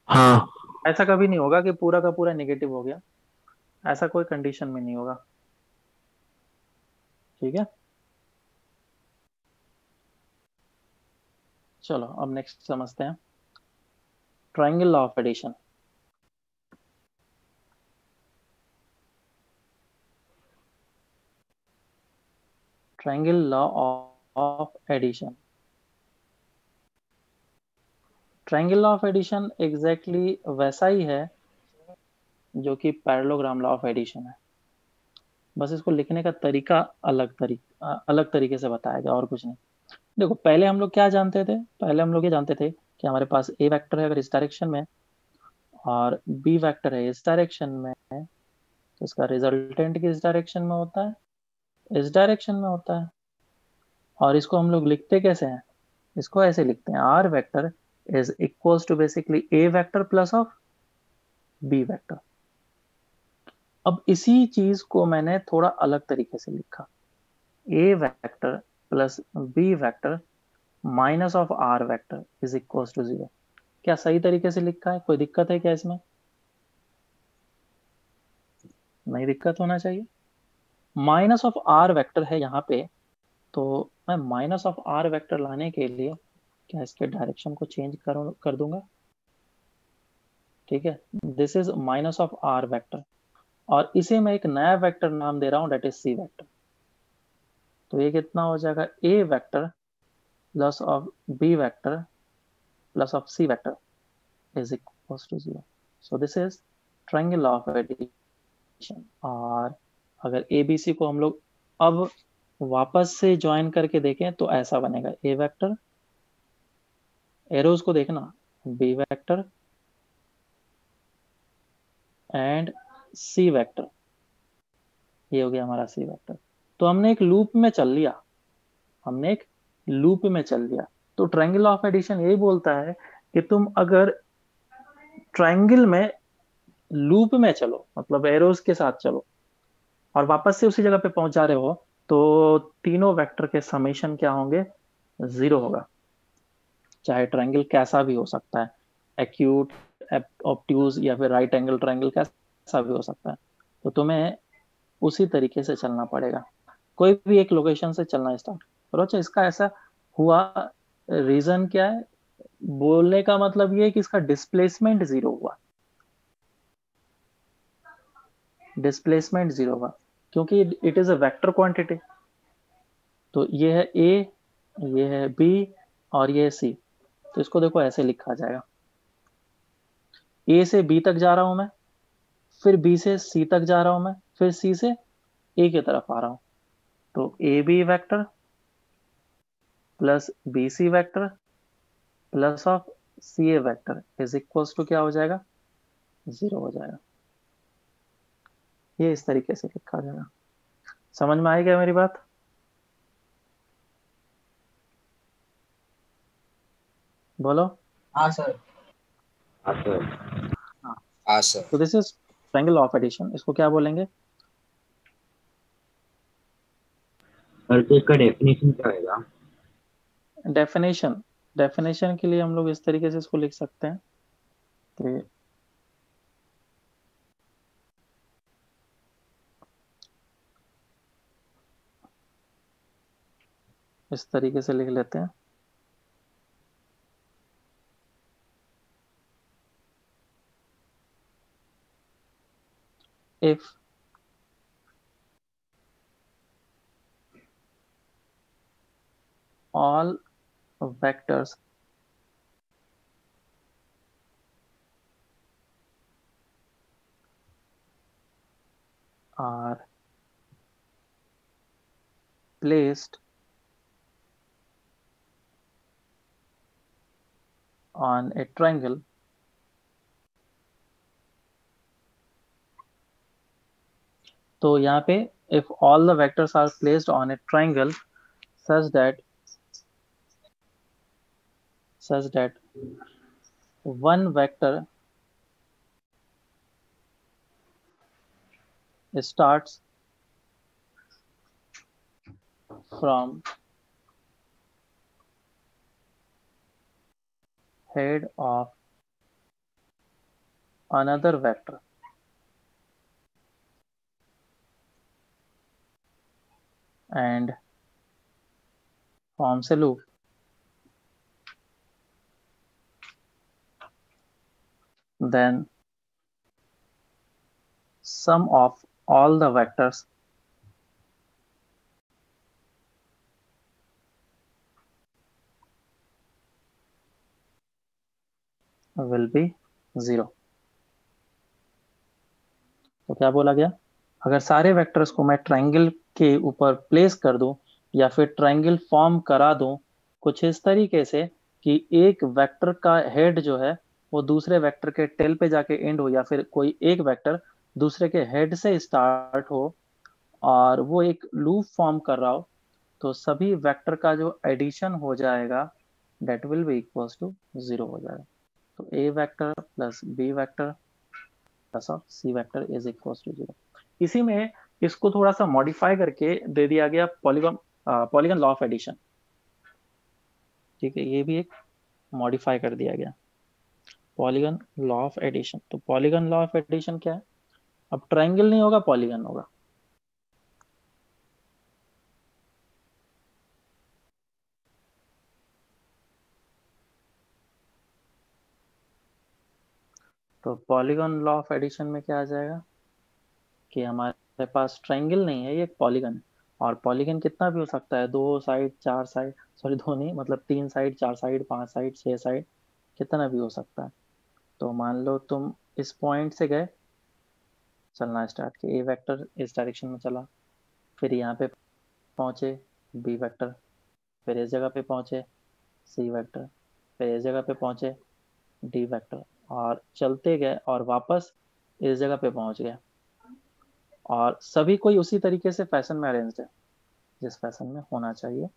हाँ। ऐसा कभी नहीं होगा कि पूरा का पूरा नेगेटिव हो गया, ऐसा कोई कंडीशन में नहीं होगा। ठीक है, चलो अब नेक्स्ट समझते हैं triangle law of addition. Triangle law of addition. Triangle law of addition exactly वैसा ही है जो कि पैरेललोग्राम लॉ ऑफ एडिशन है, बस इसको लिखने का तरीका अलग तरीके से बताया गया, और कुछ नहीं। देखो पहले हम लोग क्या जानते थे? पहले हम लोग ये जानते थे कि हमारे पास ए वेक्टर है अगर इस डायरेक्शन में, और बी वेक्टर है इस डायरेक्शन में, तो इसका रिजल्टेंट किस डायरेक्शन में होता है? इस डायरेक्शन में होता है। और इसको हम लोग लिखते कैसे हैं? इसको ऐसे लिखते हैं, R vector is equals to basically A vector plus of B vector. अब इसी चीज को मैंने थोड़ा अलग तरीके से लिखा, A vector plus B vector minus of R vector is equals to 0। क्या सही तरीके से लिखा है? कोई दिक्कत है क्या इसमें? नहीं दिक्कत होना चाहिए। माइनस ऑफ आर वेक्टर है यहाँ पे, तो मैं माइनस ऑफ आर वेक्टर लाने के लिए क्या इसके डायरेक्शन को चेंज कर दूंगा। ठीक है, this is minus of R vector, और इसे मैं एक नया वेक्टर नाम दे रहा हूं, डेट इज सी वेक्टर। तो ये कितना हो जाएगा? A vector plus of b vector plus of c vector is equals to 0. So this is triangle of addition. और अगर ए बी सी को हम लोग अब वापस से ज्वाइन करके देखें तो ऐसा बनेगा, ए वेक्टर, एरोज को देखना, B vector and C vector, ये हो गया हमारा सी वेक्टर। तो हमने एक लूप में चल लिया, हमने एक लूप में चल लिया। तो ट्रायंगल ऑफ एडिशन यही बोलता है कि तुम अगर ट्रायंगल में लूप में चलो, मतलब एरोज के साथ चलो और वापस से उसी जगह पे पहुंच जा रहे हो, तो तीनों वेक्टर के समेशन क्या होंगे, 0 होगा। चाहे ट्रायंगल कैसा भी हो सकता है, एक्यूट, ऑब्ट्यूज या फिर राइट एंगल ट्रायंगल, कैसा भी हो सकता है। तो तुम्हें उसी तरीके से चलना पड़ेगा, कोई भी एक लोकेशन से चलना स्टार्ट करो। अच्छा, इसका ऐसा हुआ रीजन क्या है, बोलने का मतलब ये है कि इसका डिस्प्लेसमेंट 0 हुआ, डिस्प्लेसमेंट 0 हुआ क्योंकि it is a vector quantity. तो ये है ए, ये है बी और ये है सी। तो इसको देखो ऐसे लिखा जाएगा, ए से बी तक जा रहा हूं मैं, फिर बी से सी तक जा रहा हूं मैं, फिर सी से ए की तरफ आ रहा हूं। तो A B vector plus B C vector plus of C A vector is equals to क्या हो जाएगा, 0 हो जाएगा। ये इस तरीके से लिखा जाएगा। समझ में आई क्या मेरी बात? बोलो। हाँ सर। हाँ सर। हाँ, हाँ सर। तो this is triangle of addition. इसको क्या बोलेंगे? सर तो इसका डेफिनेशन क्या होगा? डेफिनेशन, डेफिनेशन के लिए हम लोग इस तरीके से इसको लिख सकते हैं कि इस तरीके से लिख लेते हैं, if all vectors are placed on a triangle तो यहाँ पे if all the vectors are placed on a triangle such that one vector starts from head of another vector and forms a loop, then sum of all the vectors will be 0। तो क्या बोला गया, अगर सारे vectors को मैं triangle के ऊपर प्लेस कर दूं या फिर ट्रायंगल फॉर्म करा दूं कुछ इस तरीके से कि एक वेक्टर का हेड जो है वो दूसरे वेक्टर के टेल पे जाके एंड हो, या फिर कोई एक वेक्टर दूसरे के हेड से स्टार्ट हो और वो एक लूप फॉर्म कर रहा हो, तो सभी वेक्टर का जो एडिशन हो जाएगा that will be equals to 0 हो जाएगा। तो A vector plus B vector plus of C vector is equals to 0। इसी में इसको थोड़ा सा मॉडिफाई करके दे दिया गया पॉलीगन लॉ ऑफ एडिशन। ठीक है, ये भी एक मॉडिफाई कर दिया गया पॉलीगन लॉ ऑफ एडिशन। तो पॉलीगन लॉ ऑफ एडिशन क्या है, अब ट्रायंगल नहीं होगा, पॉलीगन होगा। तो पॉलीगन लॉ ऑफ एडिशन में क्या आ जाएगा कि हमारे पास ट्रायंगल नहीं है, ये एक पॉलीगन है। और पॉलीगन कितना भी हो सकता है, 2 साइड 4 साइड, सॉरी 2 नहीं, मतलब 3 साइड 4 साइड 5 साइड 6 साइड, कितना भी हो सकता है। तो मान लो तुम इस पॉइंट से गए, चलना स्टार्ट किया, ए वेक्टर इस डायरेक्शन में चला, फिर यहाँ पे पहुंचे बी वेक्टर, फिर इस जगह पे पहुंचे सी वेक्टर, फिर इस जगह पे पहुंचे डी वेक्टर, और चलते गए और वापस इस जगह पे पहुंच गए। और सभी कोई उसी तरीके से फैशन में अरेंज्ड है जिस फैशन में होना चाहिए।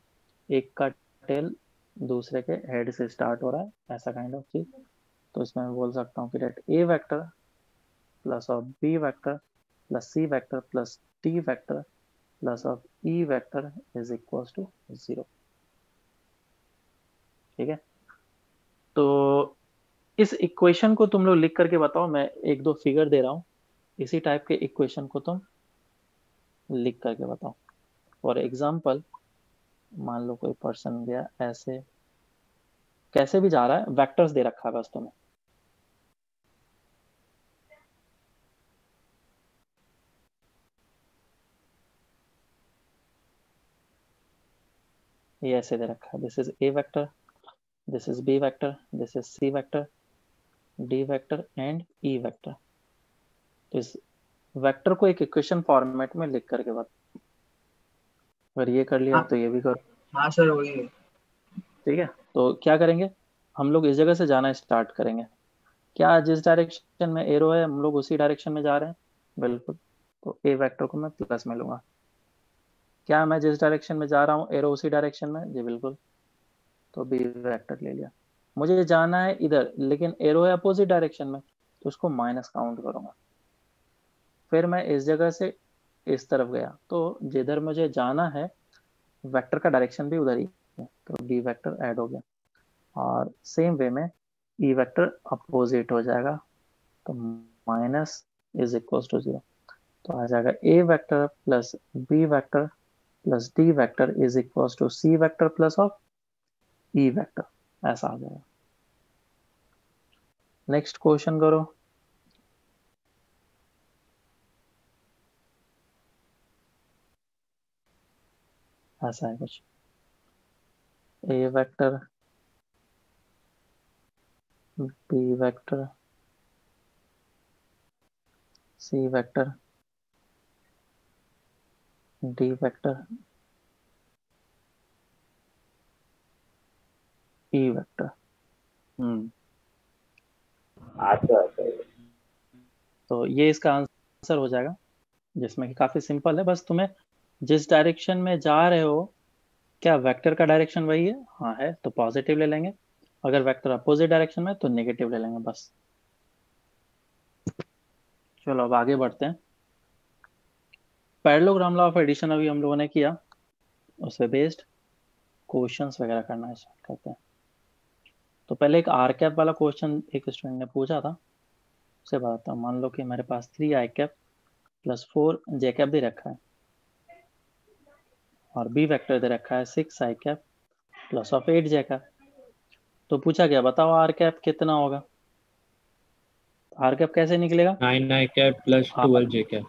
एक का टेल दूसरे के हेड से स्टार्ट हो रहा है, ऐसा काइंड ऑफ चीज। तो इसमें मैं बोल सकता हूँ कि that A vector plus of B vector plus C vector plus D vector plus of E vector is equal to 0। ठीक है, तो इस इक्वेशन को तुम लोग लिख करके बताओ, मैं एक दो फिगर दे रहा हूँ, इसी टाइप के इक्वेशन को तुम लिख करके बताओ। फॉर एग्जाम्पल, मान लो कोई पर्सन गया ऐसे, कैसे भी जा रहा है, वेक्टर्स दे रखा है बस तुम्हें, ये ऐसे दे रखा है, this is A vector, this is B vector, this is C vector, D vector and E vector. तो इस वेक्टर को एक इक्वेशन फॉर्मेट में लिख करके बता, अगर ये कर लिया हाँ तो ये भी करो। हाँ सर वही है। ठीक है, तो क्या करेंगे, हम लोग इस जगह से जाना स्टार्ट करेंगे। क्या जिस डायरेक्शन में एरो है हम लोग उसी डायरेक्शन में जा रहे हैं, बिल्कुल। तो ए वेक्टर को मैं प्लस में लूंगा। क्या मैं जिस डायरेक्शन में जा रहा हूँ एरो उसी डायरेक्शन में, जी बिल्कुल, तो बी वेक्टर ले लिया। मुझे जाना है इधर, लेकिन एरो है अपोजिट डायरेक्शन में, तो उसको माइनस काउंट करूंगा। फिर मैं इस जगह से इस तरफ गया, तो जिधर मुझे जाना है वेक्टर का डायरेक्शन भी उधर ही है, तो बी वेक्टर ऐड हो गया। और सेम वे में ई वेक्टर अपोजिट हो जाएगा, तो माइनस इज इक्वल टू 0। तो आ जाएगा A vector plus B vector plus D vector is equal to C vector plus of E vector, ऐसा आ जाएगा। नेक्स्ट क्वेश्चन करो। ऐसा है कुछ, A vector B vector C vector D vector E vector. आता है। तो ये इसका आंसर हो जाएगा, जिसमें कि काफी सिंपल है, बस तुम्हें जिस डायरेक्शन में जा रहे हो, क्या वेक्टर का डायरेक्शन वही है, हाँ है तो पॉजिटिव ले लेंगे, अगर वेक्टर अपोजिट डायरेक्शन में तो नेगेटिव ले लेंगे बस। चलो अब आगे बढ़ते हैं। पैरेललोग्राम लॉ ऑफ एडिशन अभी हम लोगों ने किया, उस पे बेस्ड क्वेश्चंस वगैरह करना स्टार्ट करते हैं। तो पहले एक आर कैप वाला क्वेश्चन एक स्टूडेंट ने पूछा था, उसे बताता हूँ। मान लो कि मेरे पास 3 I cap plus 4 J cap दे रखा है, और बी वेक्टर दे रखा है 6 I cap plus of 8 J cap. तो पूछा गया बताओ आर कैप कितना होगा। आर कैप कैसे निकलेगा, 9 i cap plus 12 j cap।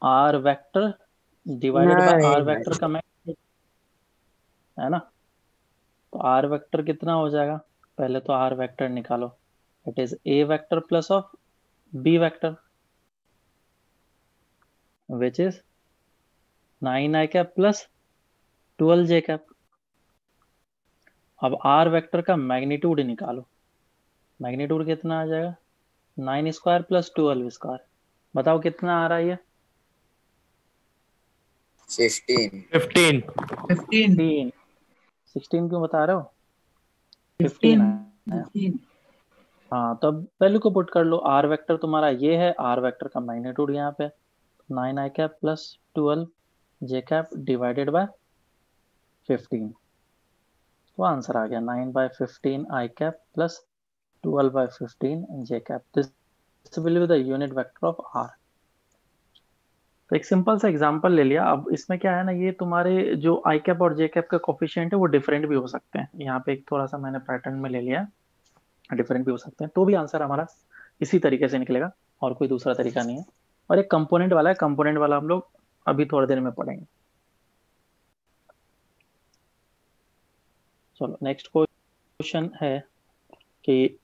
R vector divided by नहीं आर भाई, वेक्टर का मैग्नीट्यूड, है ना। तो आर वेक्टर कितना हो जाएगा, पहले तो आर वेक्टर निकालो, it is A vector plus of B vector which is 9 I cap plus 12 J cap. अब आर वेक्टर का मैग्नीट्यूड निकालो, मैग्नीट्यूड कितना आ जाएगा, 9 स्क्वायर प्लस 12 स्क्वायर। बताओ कितना आ रहा है ये, 16। 15। 15 16 क्यों बता रहे हो, 15 15 आया। 15। हाँ, तो अब वैल्यू को पुट कर लो, आर वेक्टर तुम्हारा ये है, आर वेक्टर का मैग्नीट्यूड यहाँ पे 9 I cap plus 12 J cap divided by 15। तो आंसर आ गया 9/15 I cap plus 12/15 J cap. This will be the unit vector of R. तो एक सिंपल सा एग्जांपल ले लिया। अब इसमें क्या है ना, ये तुम्हारे जो आई कैप और जे कैप का कोफिशिएंट है वो डिफरेंट भी हो सकते हैं। यहाँ पे एक थोड़ा सा मैंने पैटर्न में ले लिया, डिफरेंट भी हो सकते हैं, तो भी आंसर हमारा इसी तरीके से निकलेगा, और कोई दूसरा तरीका नहीं है। और एक कंपोनेंट वाला है, कंपोनेंट वाला हम लोग अभी थोड़ी देर में पढ़ेंगे। चलो नेक्स्ट क्वेश्चन है कि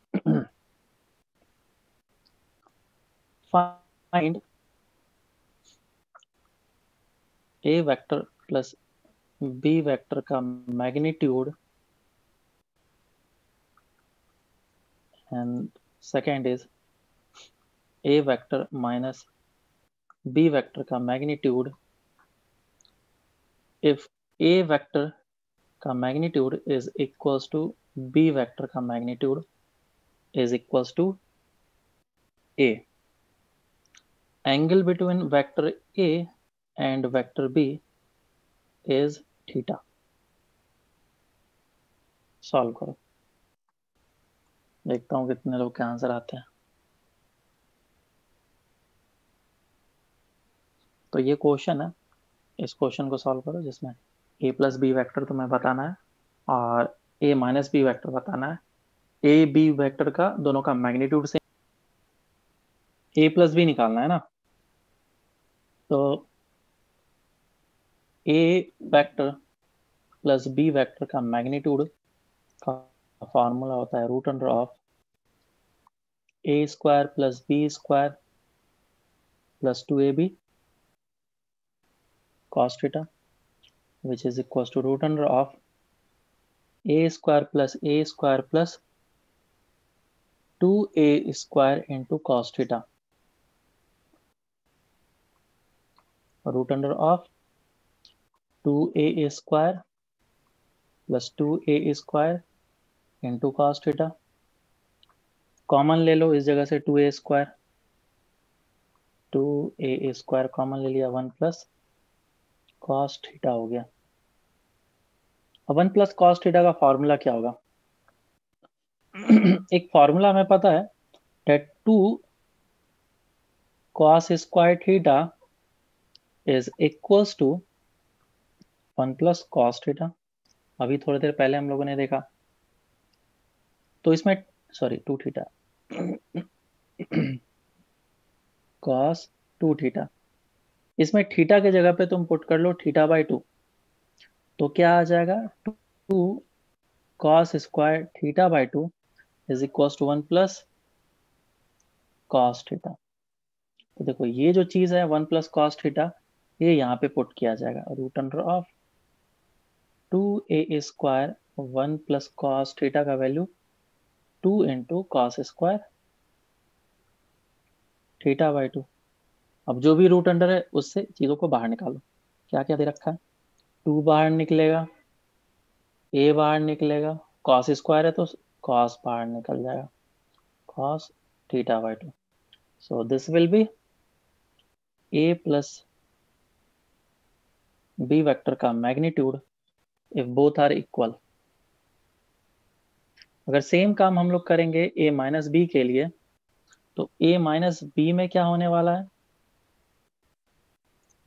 find A vector plus B vector का magnitude and second is A vector minus B vector का मैग्नीट्यूड इफ ए वेक्टर का magnitude is equals to B vector का magnitude is equals to A. Angle between vector A and vector B is theta. Solve करो, देखता हूँ कितने लोग के answer आते हैं। तो ये क्वेश्चन है, इस क्वेश्चन को सॉल्व करो जिसमें ए प्लस बी वेक्टर तुम्हें बताना है और ए माइनस बी वेक्टर बताना है। ए बी वेक्टर का दोनों का मैग्नीट्यूड से ए प्लस बी निकालना है ना। तो A vector plus B vector का मैग्नीट्यूड का फॉर्मूला होता है root under of A square plus B square plus 2ab cos theta, which is equals to root under of a square plus 2a square into cos theta, root under of 2a square plus 2a square into cos theta। Common ले लो इस जगह से 2a square, 2a square common ले लिया, 1 plus cos theta हो गया। अब 1 plus cos theta का फॉर्मूला क्या होगा? एक फॉर्मूला हमें पता है that 2 cos square theta is equals to 1 plus cos theta. अभी थोड़ी देर पहले हम लोगों ने देखा, तो इसमें सॉरी 2 थीटा cos 2 थीटा, इसमें थीटा के जगह पे तुम पुट कर लो थीटा बाई 2, तो क्या आ जाएगा 2 cos square theta by 2 is equals to 1 plus cos theta. तो देखो ये जो चीज है 1 प्लस cos थीटा, ये यहाँ पे पुट किया जाएगा root under of 2a square 1 plus cos theta का value 2 into cos square theta by 2। अब जो भी रूट अंडर है उससे चीजों को बाहर निकालो। क्या क्या दे रखा है? 2 बाहर निकलेगा, a बाहर निकलेगा, cos स्क्वायर है तो cos बाहर निकल जाएगा, cos theta by 2। So this will be a plus b vector का magnitude if both are equal. अगर सेम काम हम लोग करेंगे a माइनस बी के लिए, तो a माइनस बी में क्या होने वाला है?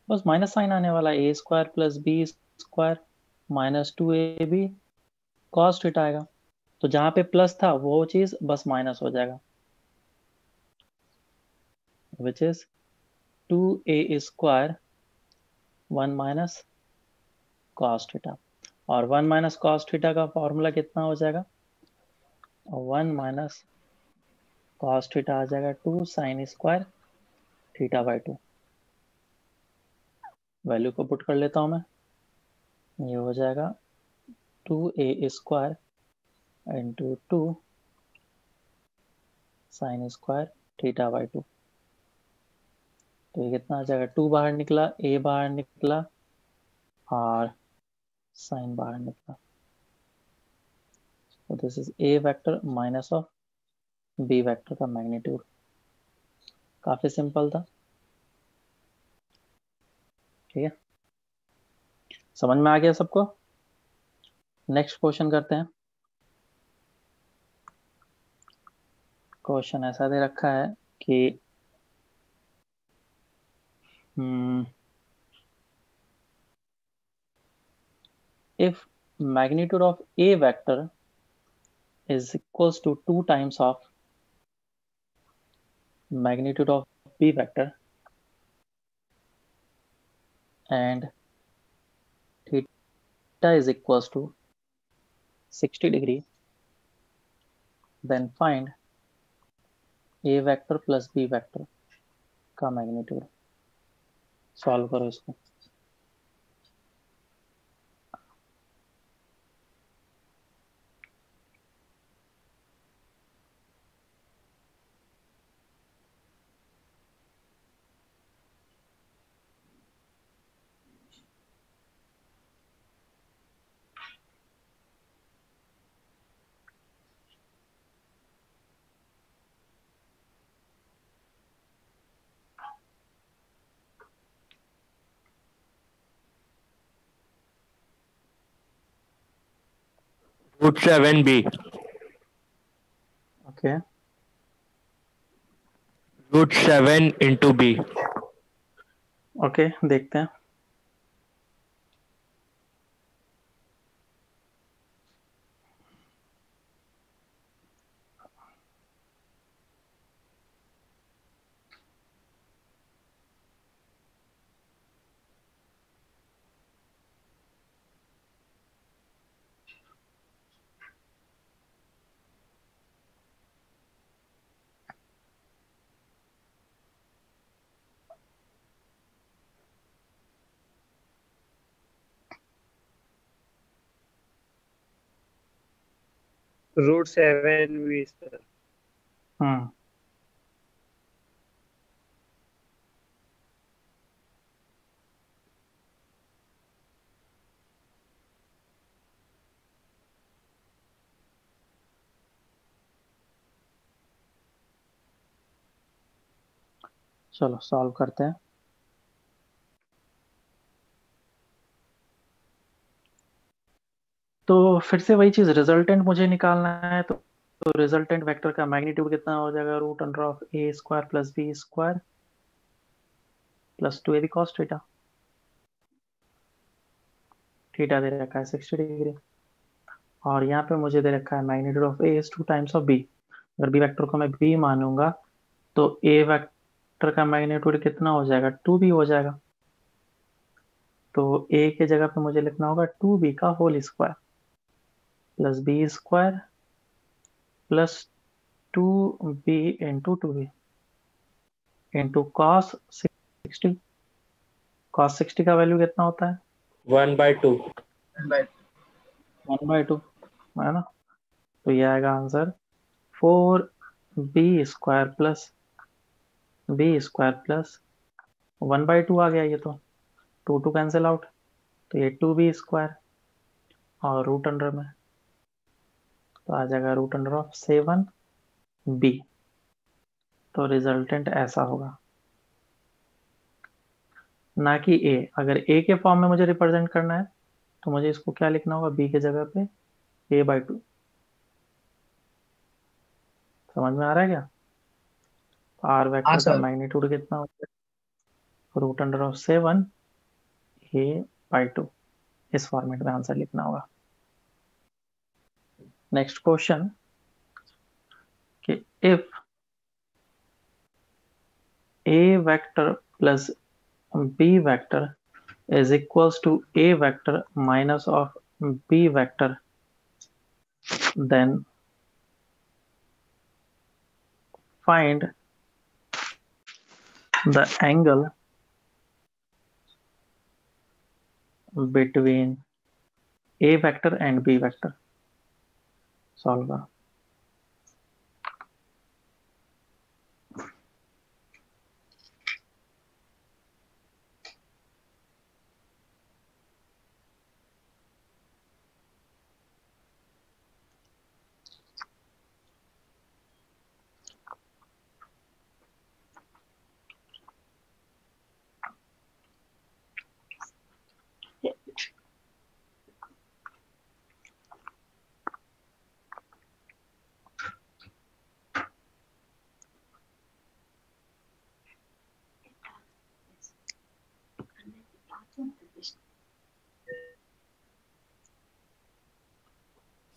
बस माइनस साइन आने वाला है, A square plus B square minus 2ab cos theta आएगा। तो जहां पे प्लस था वो चीज बस माइनस हो जाएगा, which is 2a square 1 minus cos theta. और 1 माइनस cos थीटा का फॉर्मूला कितना हो जाएगा? 1 माइनस cos थीटा आ जाएगा 2 sine square theta by 2। Value को पुट कर लेता हूं मैं, ये हो जाएगा 2a square into 2 sine square theta by 2। तो ये कितना आ जाएगा? 2 बाहर निकला, a बाहर निकला और साइन बाहर निकला। तो this is a vector minus of b vector का मैग्नीट्यूड। काफी सिंपल था, ठीक है, समझ में आ गया सबको? नेक्स्ट क्वेश्चन करते हैं। क्वेश्चन ऐसा दे रखा है कि if magnitude of a vector is equals to 2 times of magnitude of b vector, and theta is equals to 60 degree, then find a vector plus b vector का मैग्नीट्यूड। सॉल्व करो इसको। Root 7b। Okay, root 7 into b। Okay देखते हैं। Root 7b sir. हम्म, चलो solve करते हैं। तो फिर से वही चीज, रिजल्टेंट मुझे निकालना है। तो रिजल्टेंट वेक्टर का मैग्नीट्यूड कितना हो जाएगा? Root under of A square plus B square plus 2ab cos theta. Theta दे रखा है 60 डिग्री, और यहाँ पे मुझे दे रखा है magnitude of A is 2 times of B. अगर बी वेक्टर को मैं बी मानूंगा तो ए वेक्टर का मैग्नीट्यूड कितना हो जाएगा? 2b हो जाएगा। तो ए के जगह पे मुझे लिखना होगा 2b का whole square plus B square plus 2b into 2b into cos 60। Cos 60 का वैल्यू कितना होता है? 1/2। 1/2 है ना। तो ये आएगा answer 4b square plus B square plus 1/2 आ गया। ये तो 2 कैंसिल आउट, तो ये 2b स्क्वायर और रूट अंडर में तो आ जाएगा रूट अंडर ऑफ 7b। तो रिजल्टेंट ऐसा होगा, ना कि ए। अगर ए के फॉर्म में मुझे रिप्रेजेंट करना है तो मुझे इसको क्या लिखना होगा? बी के जगह पे a/2। समझ में आ रहा है क्या? आर हाँ वेक्टर का सर। मैग्नीट्यूड कितना होता है? Root under of 7a/2। इस फॉर्मेट में आंसर लिखना होगा। नेक्स्ट क्वेश्चन कि if a vector plus b vector is equals to a vector minus of b vector, then find the angle between a vector and b vector. Solve करो।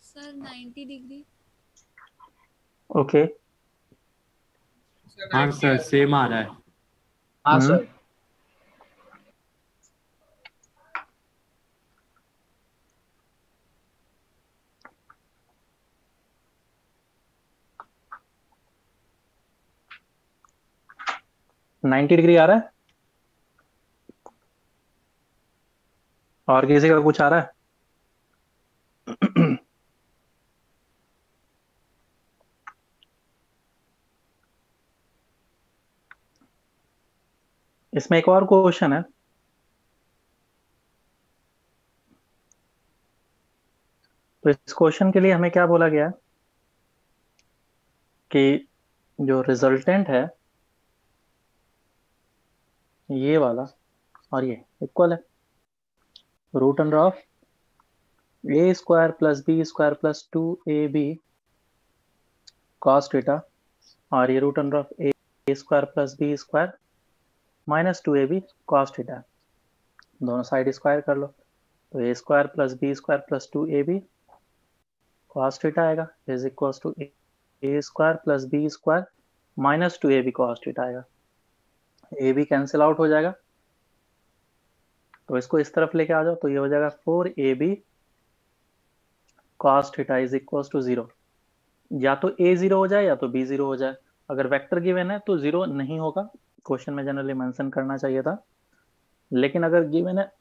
Sir 90 degree. Okay, sir हाँ 90 sir, same आ रहा है। हाँ sir. 90 degree आ रहा है? और किसी का कुछ आ रहा है? इसमें एक और क्वेश्चन है। तो इस क्वेश्चन के लिए हमें क्या बोला गया है कि जो रिजल्टेंट है ये वाला और ये इक्वल है root under of A square plus B square plus 2ab cos theta, और ये root under of A square plus B square minus 2ab cos theta. दोनों साइड स्क्वायर कर लो, तो A square plus B square plus 2ab cos theta आएगा is equal to A square plus B square minus 2ab cos theta आएगा। A B cancel out हो जाएगा, तो इसको इस तरफ लेके आ जाओ, तो ये हो जाएगा 4ab cos theta is equal to 0। या तो a 0 हो जाए या तो b 0 हो जाए। अगर वेक्टर गिवन है तो 0 नहीं होगा, क्वेश्चन में जनरली मेंशन करना चाहिए था, लेकिन अगर गिवन है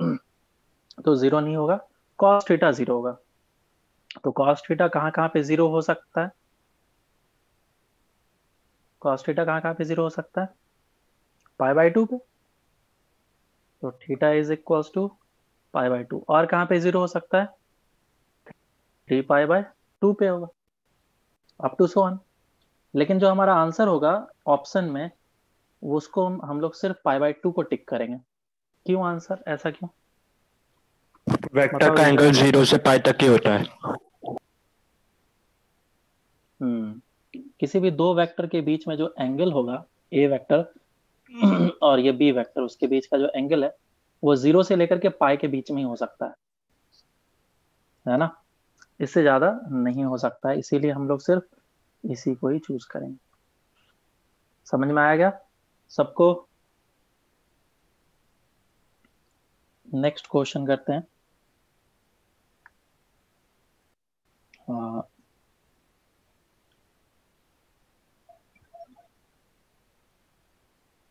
तो 0 नहीं होगा, कॉस थीटा 0 होगा। तो कॉस थीटा कहाँ कहाँ पे 0 हो सकता है? कॉस थीटा कहाँ कहाँ पे 0 हो सकता है? π/2 पे, तो थीटा इज इक्वल टू π/2। और कहाँ पे 0 हो सकता है? 3π/2 पे होगा, अप टू सो ऑन। लेकिन जो हमारा आंसर होगा ऑप्शन में, उसको हम लोग सिर्फ π/2 को टिक करेंगे। क्यों आंसर, ऐसा क्यों? वेक्टर बताओ का ये एंगल क्या? 0 से पाई तक ही होता है। किसी भी दो वेक्टर के बीच में जो एंगल होगा, ए वेक्टर और ये बी वेक्टर, उसके बीच का जो एंगल है वो 0 से लेकर के पाई के बीच में ही हो सकता है ना? इससे ज्यादा नहीं हो सकता है, इसीलिए हम लोग सिर्फ इसी को ही चूज करेंगे। समझ में आया क्या सबको? नेक्स्ट क्वेश्चन करते हैं।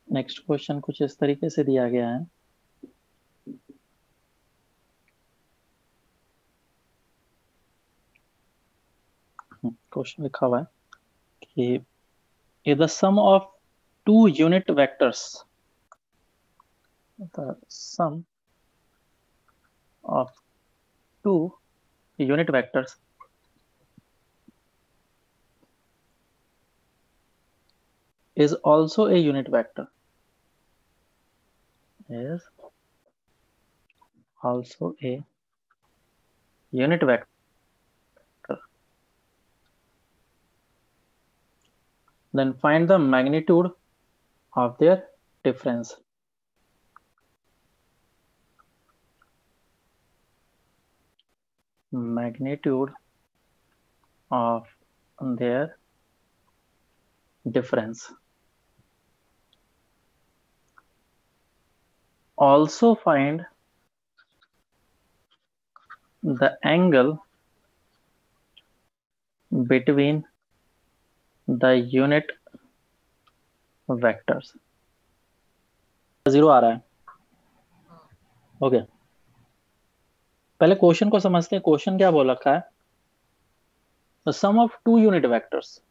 नेक्स्ट क्वेश्चन कुछ इस तरीके से दिया गया है। क्वेश्चन लिखा हुआ है कि the sum of two unit vectors, the sum of two unit vectors is also a unit vector, is also a unit vector, then find the magnitude of their difference. Magnitude of their difference. Also find the angle between the unit vectors. 0 आ रहा है, okay. पहले question को समझते हैं। Question क्या बोल रखा है? The sum of two unit vectors,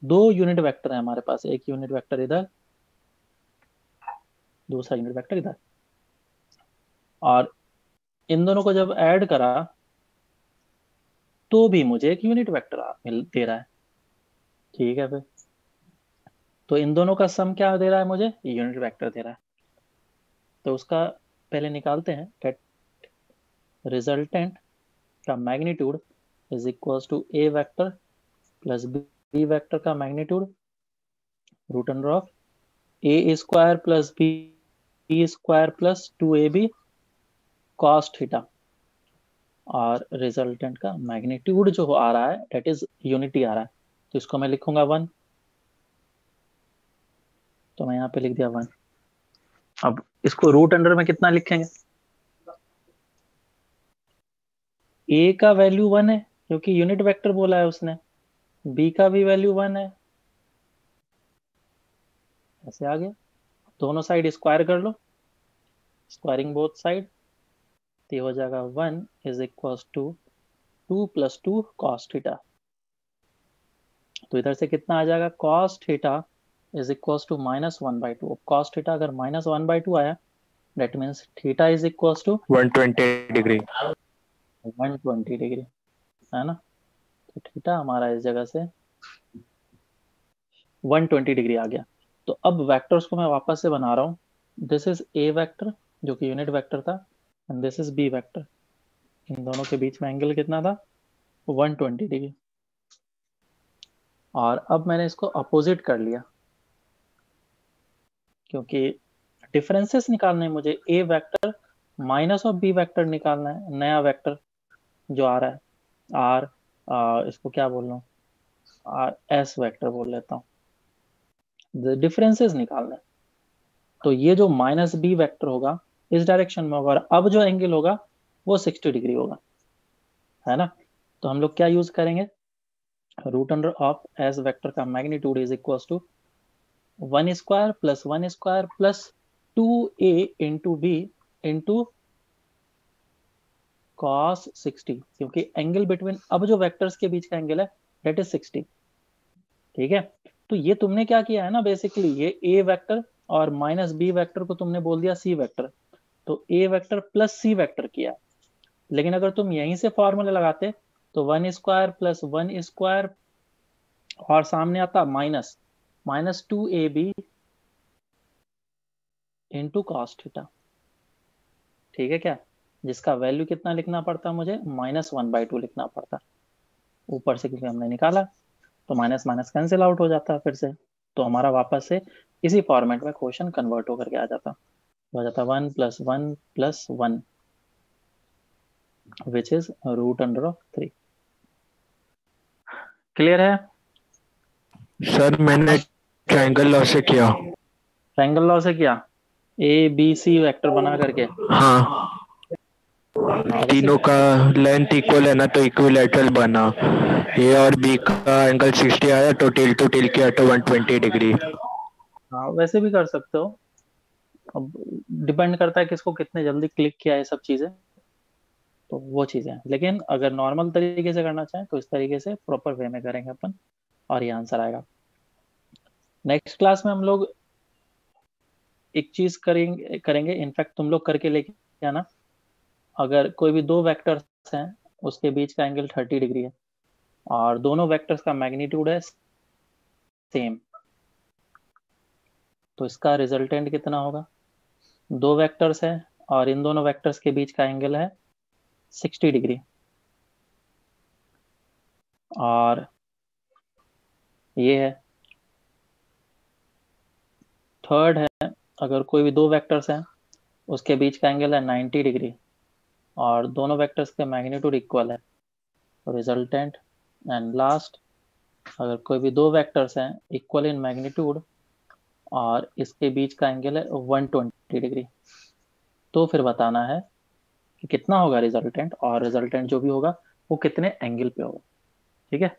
दो यूनिट वेक्टर है हमारे पास, एक यूनिट वेक्टर इधर, दूसरा यूनिट वेक्टर इधर, और इन दोनों को जब ऐड करा तो भी मुझे एक यूनिट वेक्टर दे रहा है, ठीक है। फिर तो इन दोनों का सम क्या दे रहा है मुझे? यूनिट वेक्टर दे रहा है। तो उसका पहले निकालते हैं कि रिजल्टेंट का magnitude is equal to A vector plus B vector का magnitude root under of A square plus B square plus 2ab cos theta, और रिजल्टेंट का मैग्नीट्यूड जो आ रहा है दैट इज यूनिटी आ रहा है, तो इसको मैं लिखूंगा 1। तो मैं यहाँ पे लिख दिया 1। अब इसको रूट अंडर में कितना लिखेंगे? ए का वैल्यू 1 है क्योंकि यूनिट वेक्टर बोला है उसने, बी का भी वैल्यू 1 है, ऐसे आ गया। दोनों साइड स्क्वायर कर लो, स्क्वायरिंग बोथ साइड, तो ये हो जाएगा 1 is equal to 2 + 2 cos theta. तो इधर से कितना आ जाएगा, cos theta is equal to -1/2। cos theta अगर -1/2 आया, that means theta is equal to 120 degree. 120 degree, है ना। तो थीटा हमारा इस जगह से 120 डिग्री आ गया। तो अब वेक्टर्स को मैं वापस से बना रहा हूँ। दिस इज ए वेक्टर जो कि यूनिट वेक्टर था, and this is B vector. इन दोनों के बीच में एंगल कितना था, 120 डिग्री। और अब मैंने इसको अपोजिट कर लिया, क्योंकि डिफरेंसेस निकालने हैं मुझे। A vector minus of B vector निकालना है, नया वेक्टर जो आ रहा है, आर, इसको क्या बोल रहा हूँ, आर एस वेक्टर बोल लेता हूँ। डिफरेंसेस निकालना है, तो ये जो -b वेक्टर होगा इस डायरेक्शन में होगा, और अब जो एंगल होगा वो 60 डिग्री होगा, है ना। तो हम लोग क्या यूज करेंगे, root under of S vector का magnitude is equal to 1² + 1² + 2a × b × cos 60, क्योंकि एंगल बिटवीन अब जो वेक्टर्स के बीच का एंगल है दैट इज 60। ठीक है, तो ये तुमने क्या किया है ना, बेसिकली ये ए वेक्टर और -b वेक्टर को तुमने बोल दिया सी वेक्टर, तो A vector plus C vector किया। लेकिन अगर तुम यहीं से फॉर्मूला लगाते तो 1² + 1² और सामने आता -2ab × cos थीटा। ठीक है क्या, जिसका वैल्यू कितना लिखना पड़ता मुझे, -1/2 लिखना पड़ता ऊपर से, क्योंकि हमने निकाला तो माइनस माइनस कैंसिल आउट हो जाता है फिर से। तो हमारा वापस से इसी फॉर्मेट में क्वेश्चन कन्वर्ट होकर के आ जाता, हो जाता 1 + 1 + 1 विच इज √3। क्लियर है सर मैंने ट्रायंगल लॉ से किया। ट्रायंगल लॉ से किया, ए बी सी वेक्टर बना करके। हाँ, तीनों का लेंथ इक्वल है ना, तो इक्विलैटरल बना। ए और बी का एंगल 60 आया तो टेल टू टेल किया तो 120 डिग्री। हाँ वैसे भी कर सकते हो, अब डिपेंड करता है किसको कितने जल्दी क्लिक किया है सब चीजें, तो वो चीजें हैं। लेकिन अगर नॉर्मल तरीके से करना चाहें तो इस तरीके से प्रॉपर वे में करेंगे अपन, और ये आंसर आएगा। नेक्स्ट क्लास में हम लोग एक चीज करेंगे इनफैक्ट तुम लोग करके लेके आना। अगर कोई भी दो वेक्टर्स हैं उसके बीच का एंगल 30 डिग्री है और दोनों वेक्टर्स का मैग्नीट्यूड है सेम, तो इसका रिजल्टेंट कितना होगा। दो वेक्टर्स है और इन दोनों वेक्टर्स के बीच का एंगल है 60 डिग्री, और ये है थर्ड है, अगर कोई भी दो वेक्टर्स हैं उसके बीच का एंगल है 90 डिग्री और दोनों वेक्टर्स का मैग्नीट्यूड इक्वल है, रिजल्टेंट। एंड लास्ट, अगर कोई भी दो वेक्टर्स हैं इक्वल इन मैग्नीट्यूड और इसके बीच का एंगल है 120 डिग्री, तो फिर बताना है कि कितना होगा रिजल्टेंट, और रिजल्टेंट जो भी होगा वो कितने एंगल पे होगा। ठीक है,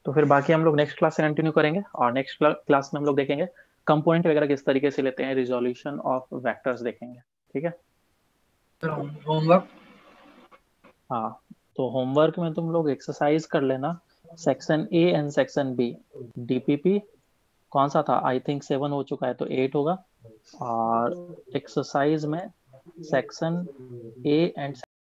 तो फिर बाकी हम लोग नेक्स्ट क्लास से कंटिन्यू करेंगे, और नेक्स्ट क्लास में हम लोग देखेंगे कंपोनेंट वगैरह किस तरीके से लेते हैं, रिजोल्यूशन ऑफ वेक्टर्स देखेंगे। ठीक है, होमवर्क। हाँ तो होमवर्क में तुम लोग एक्सरसाइज कर लेना, section A and section B. DPP कौन सा था, आई थिंक 7 हो चुका है तो 8 होगा, और एक्सरसाइज में सेक्शन ए एंड